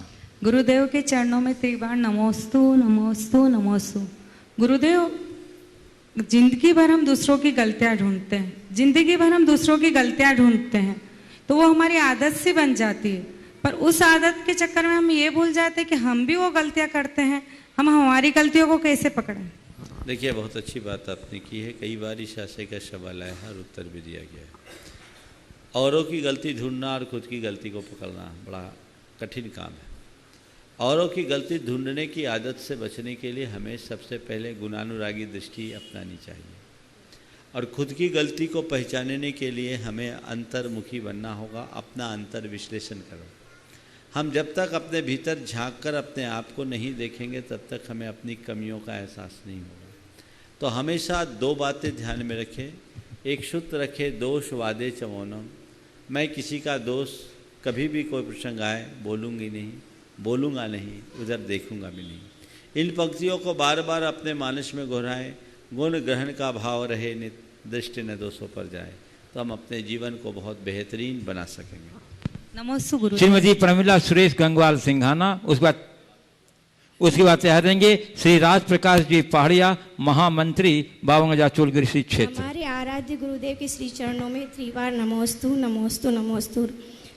गुरुदेव के चरणों में त्रिबार नमोस्तु नमोस्तु नमोस्तु। गुरुदेव, जिंदगी भर हम दूसरों की गलतियां ढूंढते हैं, जिंदगी भर हम दूसरों की गलतियां ढूंढते हैं, तो वो हमारी आदत सी बन जाती है। पर उस आदत के चक्कर में हम ये भूल जाते हैं कि हम भी वो गलतियां करते हैं। हम हमारी गलतियों को कैसे पकड़ें। देखिए, बहुत अच्छी बात आपने की है। कई बार इस आशय का सवाल आया है और उत्तर भी दिया गया है। औरों की गलती ढूंढना और खुद की गलती को पकड़ना बड़ा कठिन काम है। औरों की गलती ढूंढने की आदत से बचने के लिए हमें सबसे पहले गुणानुरागी दृष्टि अपनानी चाहिए और खुद की गलती को पहचानने के लिए हमें अंतर्मुखी बनना होगा। अपना अंतर विश्लेषण करो। हम जब तक अपने भीतर झांक कर अपने आप को नहीं देखेंगे तब तक हमें अपनी कमियों का एहसास नहीं होगा। तो हमेशा दो बातें ध्यान में रखें। एक सूत्र रखें, दोष वादे च मौनम। मैं किसी का दोष कभी भी कोई प्रसंग आए बोलूँगी नहीं, बोलूँगा नहीं, उधर देखूँगा भी नहीं। इन पंक्तियों को बार बार अपने मानस में दोहराएं। गुण ग्रहण का भाव रहे, दृष्टि न दोषों पर जाए, तो हम अपने जीवन को बहुत बेहतरीन बना सकेंगे। नमोस्तु गुरु। श्रीमती प्रमिला सुरेश गंगवाल सिंघाना, उसके बाद तैयार रहेंगे श्री राज प्रकाश जी पहाड़िया, महामंत्री बावंगजा चोलगिरी श्री क्षेत्र। हमारे आराध्य गुरुदेव के श्री चरणों में त्रिवार नमोस्तु नमोस्तु नमोस्तु।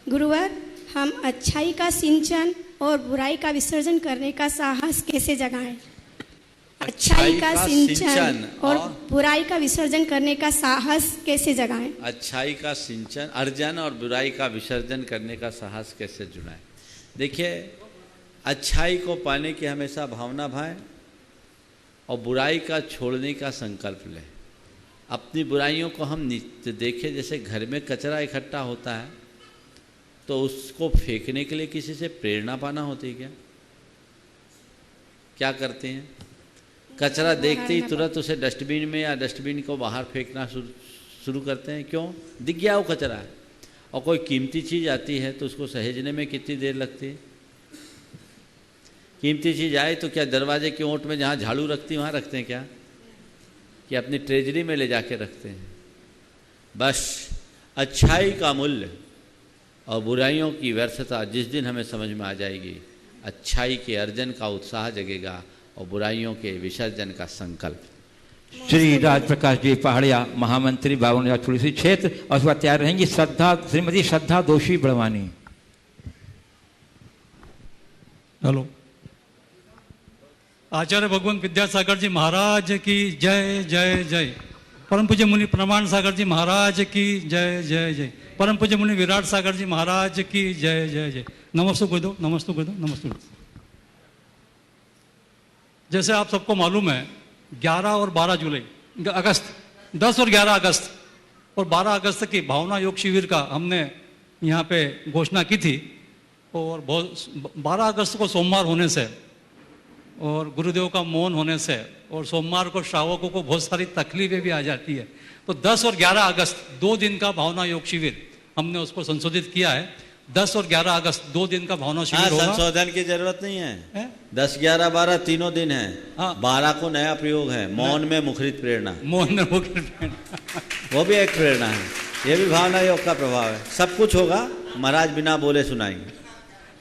गुरुवर, हम अच्छाई का सिंचन और बुराई का विसर्जन करने का साहस कैसे जगाएं। अच्छाई का सिंचन और बुराई का विसर्जन करने का साहस कैसे जगाएं। अच्छाई का सिंचन अर्जन और बुराई का विसर्जन करने का साहस कैसे जुड़ाएं। देखिए, अच्छाई को पाने की हमेशा भावना भाएं और बुराई का छोड़ने का संकल्प लें। अपनी बुराइयों को हम देखें, जैसे घर में कचरा इकट्ठा होता है तो उसको फेंकने के लिए किसी से प्रेरणा पाना होती है क्या करते हैं? कचरा देखते ही तुरंत उसे डस्टबिन में या डस्टबिन को बाहर फेंकना शुरू करते हैं। क्यों? दिख गया वो कचरा है। और कोई कीमती चीज़ आती है तो उसको सहेजने में कितनी देर लगती है? कीमती चीज़ आए तो क्या दरवाजे की ओट में जहाँ झाड़ू रखती वहाँ रखते हैं क्या, कि अपनी ट्रेजरी में ले जाके रखते हैं? बस अच्छाई का मूल्य और बुराइयों की व्यर्थता जिस दिन हमें समझ में आ जाएगी, अच्छाई के अर्जन का उत्साह जगेगा और बुराइयों के विसर्जन का संकल्प। श्री राज प्रकाश जी पहाड़िया, महामंत्री बावंगजा चोलगिरी क्षेत्र। और उसके बाद तैयार रहेंगी श्रीमती श्रद्धा दोषी बड़वानी। हेलो। आचार्य भगवंत विद्यासागर जी महाराज की जय जय जय। परम पूज्य मुनि प्रमाण सागर जी महाराज की जय जय जय। परम पूज्य मुनि विराट सागर जी महाराज की जय जय जय। नमस्ते गुरुदेव, नमस्ते गुरुदेव, नमस्ते। जैसे आप सबको मालूम है, 11 और 12 जुलाई अगस्त 10 और 11 अगस्त और 12 अगस्त की भावना योग शिविर का हमने यहाँ पे घोषणा की थी। और 12 अगस्त को सोमवार होने से और गुरुदेव का मौन होने से और सोमवार को श्रावकों को बहुत सारी तकलीफें भी आ जाती है, तो 10 और 11 अगस्त 2 दिन का भावना योग शिविर हमने उसको संशोधित किया है। 10 और 11 अगस्त 2 दिन का भावना शिविर होगा। संशोधन की जरूरत नहीं है। 10, 11, 12 तीनों दिन है। 12 को नया प्रयोग है, मौन में मुखरित प्रेरणा। मौन में मुखरित प्रेरणा वो भी एक प्रेरणा है, ये भी भावना योग का प्रभाव है। सब कुछ होगा, महाराज बिना बोले सुनाएंगे।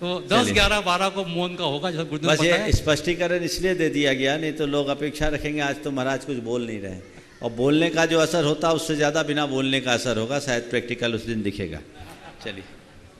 तो 10, 11, 12 को मौन का होगा, जैसा गुरुदेव बस बताया। ये स्पष्टीकरण इसलिए दे दिया गया, नहीं तो लोग अपेक्षा रखेंगे आज तो महाराज कुछ बोल नहीं रहे, और बोलने का जो असर होता है उससे ज़्यादा बिना बोलने का असर होगा, शायद प्रैक्टिकल उस दिन दिखेगा। चलिए,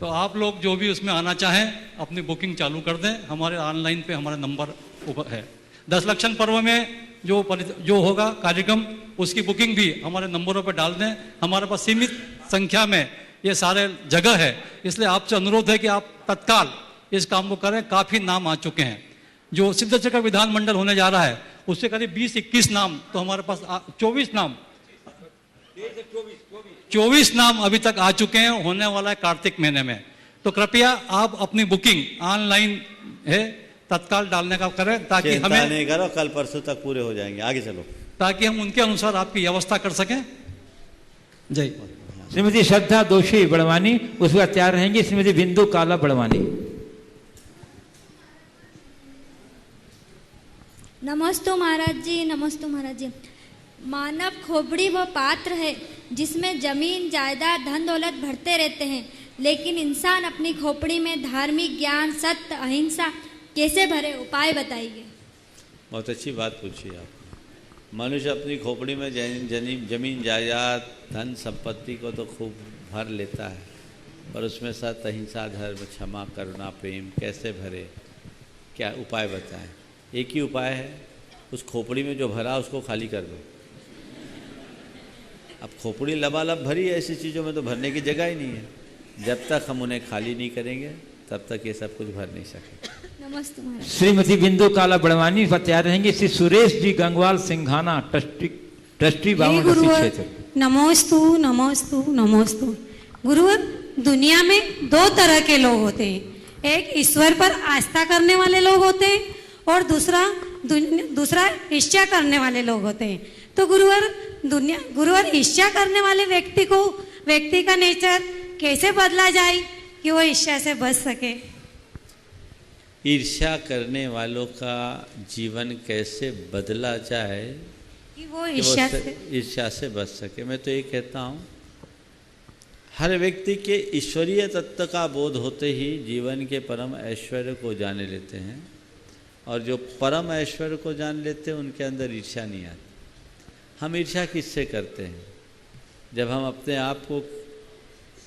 तो आप लोग जो भी उसमें आना चाहें अपनी बुकिंग चालू कर दें। हमारे ऑनलाइन पे हमारा नंबर ऊपर है। 10 लक्षण पर्व में जो होगा कार्यक्रम, उसकी बुकिंग भी हमारे नंबरों पर डाल दें। हमारे पास सीमित संख्या में ये सारे जगह है, इसलिए आपसे अनुरोध है कि आप तत्काल इस काम को करें। काफ़ी नाम आ चुके हैं। जो सिद्धचक्र विधानमंडल होने जा रहा है उससे करीब 20-21 नाम, तो हमारे पास 24 नाम अभी तक आ चुके हैं। होने वाला है कार्तिक महीने में। तो कृपया आप अपनी बुकिंग ऑनलाइन है तत्काल डालने का करें, ताकि हमें नहीं करो, कल परसों तक पूरे हो जाएंगे। आगे चलो, ताकि हम उनके अनुसार आपकी व्यवस्था कर सकें। जय। श्रीमती श्रद्धा दोषी बड़वानी उस पर तैयार रहेंगी। श्रीमती बिंदु काला बड़वानी। नमस्तु महाराज जी, नमस्तु महाराज जी। मानव खोपड़ी वो पात्र है जिसमें जमीन जायदाद धन दौलत भरते रहते हैं, लेकिन इंसान अपनी खोपड़ी में धार्मिक ज्ञान, सत्य, अहिंसा कैसे भरे, उपाय बताइए। बहुत अच्छी बात पूछी आप। मनुष्य अपनी खोपड़ी में जमीन जायदाद धन संपत्ति को तो खूब भर लेता है, पर उसमें सत्य, अहिंसा, धर्म, क्षमा, करुणा, प्रेम कैसे भरे, क्या उपाय बताएं। एक ही उपाय है, उस खोपड़ी में जो भरा उसको खाली कर दो। अब खोपड़ी लबालब भरी है, ऐसी चीज़ों में तो भरने की जगह ही नहीं है। जब तक हम उन्हें खाली नहीं करेंगे तब तक ये सब कुछ भर नहीं सके। नमस्ते महाराज। श्रीमती बिंदु काला बड़वानी पर तैयार रहेंगी। श्री सुरेश जी गंगवाल सिंघाना, ट्रस्टी बावन क्षेत्र। नमोस्तु नमोस्तु नमोस्तु। गुरुवर, दुनिया में 2 तरह के लोग होते हैं। एक ईश्वर पर आस्था करने वाले लोग होते हैं और दूसरा ईर्ष्या करने वाले लोग होते हैं। तो गुरुवर ईर्ष्या करने वाले व्यक्ति का नेचर कैसे बदला जाए कि वो ईर्ष्या से बच सके। ईर्ष्या करने वालों का जीवन कैसे बदला जाए कि वो ईर्ष्या से बच सके। मैं तो ये कहता हूँ, हर व्यक्ति के ईश्वरीय तत्व का बोध होते ही जीवन के परम ऐश्वर्य को जाने लेते हैं, और जो परम ऐश्वर्य को जान लेते हैं उनके अंदर ईर्ष्या नहीं आती। हम ईर्ष्या किससे करते हैं? जब हम अपने आप को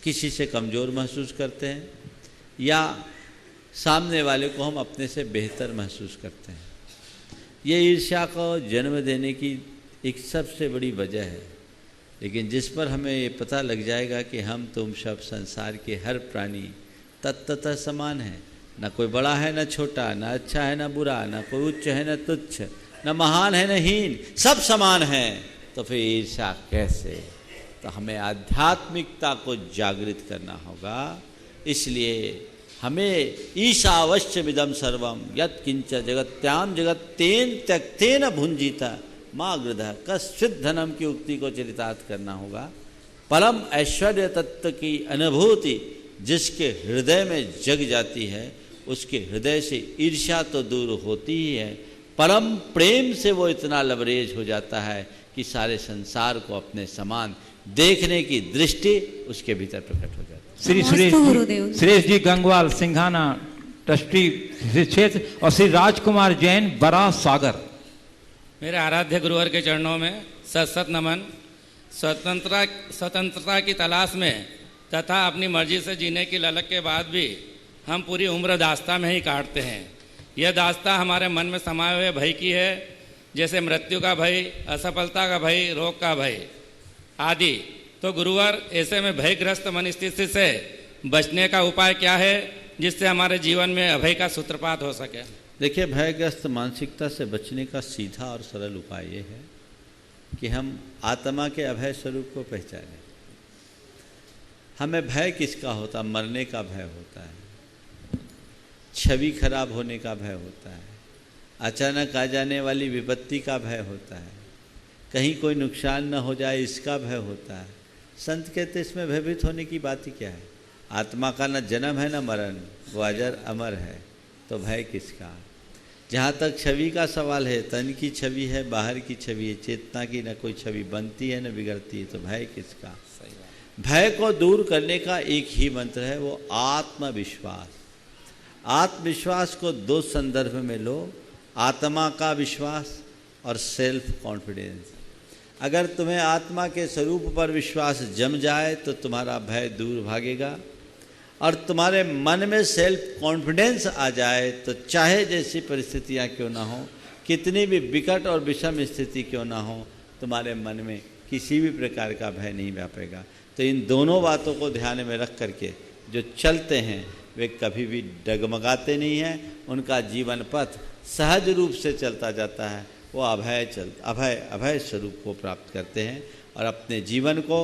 किसी से कमज़ोर महसूस करते हैं या सामने वाले को हम अपने से बेहतर महसूस करते हैं। ये ईर्ष्या को जन्म देने की एक सबसे बड़ी वजह है। लेकिन जिस पर हमें ये पता लग जाएगा कि हम तुम सब संसार के हर प्राणी तत्तः समान हैं, न कोई बड़ा है न छोटा, न अच्छा है न बुरा, न कोई उच्च है न तुच्छ, न महान है न हीन, सब समान हैं, तो फिर ईर्ष्या कैसे? तो हमें आध्यात्मिकता को जागृत करना होगा। इसलिए हमें ईशावश्यमिदं सर्वम यत् किंच जगत्याम जगत्तेन त्यक्तेन भुंजीता माँ गृधः कश्चित् धनम की उक्ति को चरितार्थ करना होगा। परम ऐश्वर्य तत्व की अनुभूति जिसके हृदय में जग जाती है, उसके हृदय से ईर्ष्या तो दूर होती ही है, परम प्रेम से वो इतना लबरेज हो जाता है कि सारे संसार को अपने समान देखने की दृष्टि उसके भीतर प्रकट हो जाती है। श्री सुरेश जी गंगवाल सिंघाना ट्रस्टी क्षेत्र और श्री राजकुमार जैन बरा सागर। मेरे आराध्य गुरुवर के चरणों में सत नमन। स्वतंत्रता की तलाश में तथा अपनी मर्जी से जीने की ललक के बाद भी हम पूरी उम्र दास्ता में ही काटते हैं। यह दास्ता हमारे मन में समाये हुए भय की है, जैसे मृत्यु का भय, असफलता का भय, रोग का भय आदि। तो गुरुवर, ऐसे में भयग्रस्त मन स्थिति से बचने का उपाय क्या है जिससे हमारे जीवन में अभय का सूत्रपात हो सके? देखिए, भयग्रस्त मानसिकता से बचने का सीधा और सरल उपाय ये है कि हम आत्मा के अभय स्वरूप को पहचानें। हमें भय किसका होता? मरने का भय होता है, छवि खराब होने का भय होता है, अचानक आ जाने वाली विपत्ति का भय होता है, कहीं कोई नुकसान न हो जाए इसका भय होता है, संत कहते इसमें भयभीत होने की बात ही क्या है? आत्मा का न जन्म है न मरण, वो अजर अमर है, तो भय किसका? जहाँ तक छवि का सवाल है, तन की छवि है, बाहर की छवि है, चेतना की न कोई छवि बनती है न बिगड़ती है, तो भय किसका? भय को दूर करने का एक ही मंत्र है, वो आत्मविश्वास। आत्मविश्वास को दो संदर्भ में लो, आत्मा का विश्वास और सेल्फ कॉन्फिडेंस। अगर तुम्हें आत्मा के स्वरूप पर विश्वास जम जाए तो तुम्हारा भय दूर भागेगा, और तुम्हारे मन में सेल्फ कॉन्फिडेंस आ जाए तो चाहे जैसी परिस्थितियां क्यों ना हो, कितनी भी विकट और विषम स्थिति क्यों ना हो, तुम्हारे मन में किसी भी प्रकार का भय नहीं व्यापेगा। तो इन दोनों बातों को ध्यान में रख करके जो चलते हैं वे कभी भी डगमगाते नहीं हैं, उनका जीवन पथ सहज रूप से चलता जाता है, वो अभय स्वरूप को प्राप्त करते हैं और अपने जीवन को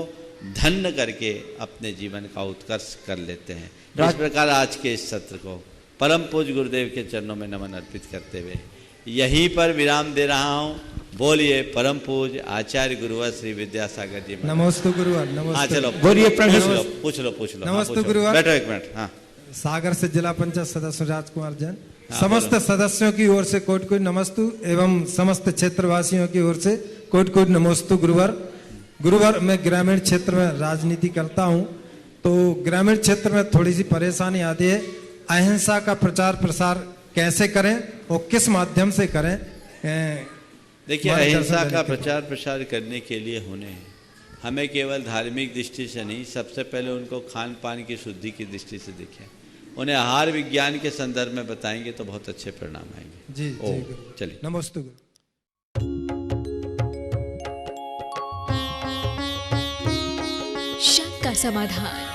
धन्य करके अपने जीवन का उत्कर्ष कर लेते हैं। इस प्रकार आज के इस सत्र को परम पूज्य गुरुदेव के चरणों में नमन अर्पित करते हुए यहीं पर विराम दे रहा हूँ। बोलिए परम पूज्य आचार्य गुरुवर श्री विद्यासागर जी। नमस्ते गुरुवर। नमस्ते। हाँ चलो बोलिए पूछ लो। नमस्ते गुरुवर। बैठो एक मिनट। हाँ, सागर से जिला पंचायत सदस्य राजकुमार जैन। समस्त सदस्यों की ओर से कोटि कोटि नमस्तु एवं समस्त क्षेत्रवासियों की ओर से कोटि कोटि नमस्तु गुरुवर। गुरुवर, मैं ग्रामीण क्षेत्र में राजनीति करता हूँ, तो ग्रामीण क्षेत्र में थोड़ी सी परेशानी आती है। अहिंसा का प्रचार प्रसार कैसे करें और किस माध्यम से करें? देखिए, अहिंसा का प्रचार प्रसार करने के लिए हमें केवल धार्मिक दृष्टि से नहीं, सबसे पहले उनको खान पान की शुद्धि की दृष्टि से देखें, उन्हें आहार विज्ञान के संदर्भ में बताएंगे तो बहुत अच्छे परिणाम आएंगे। जी चलिए। नमस्ते गुरु। शक का समाधान।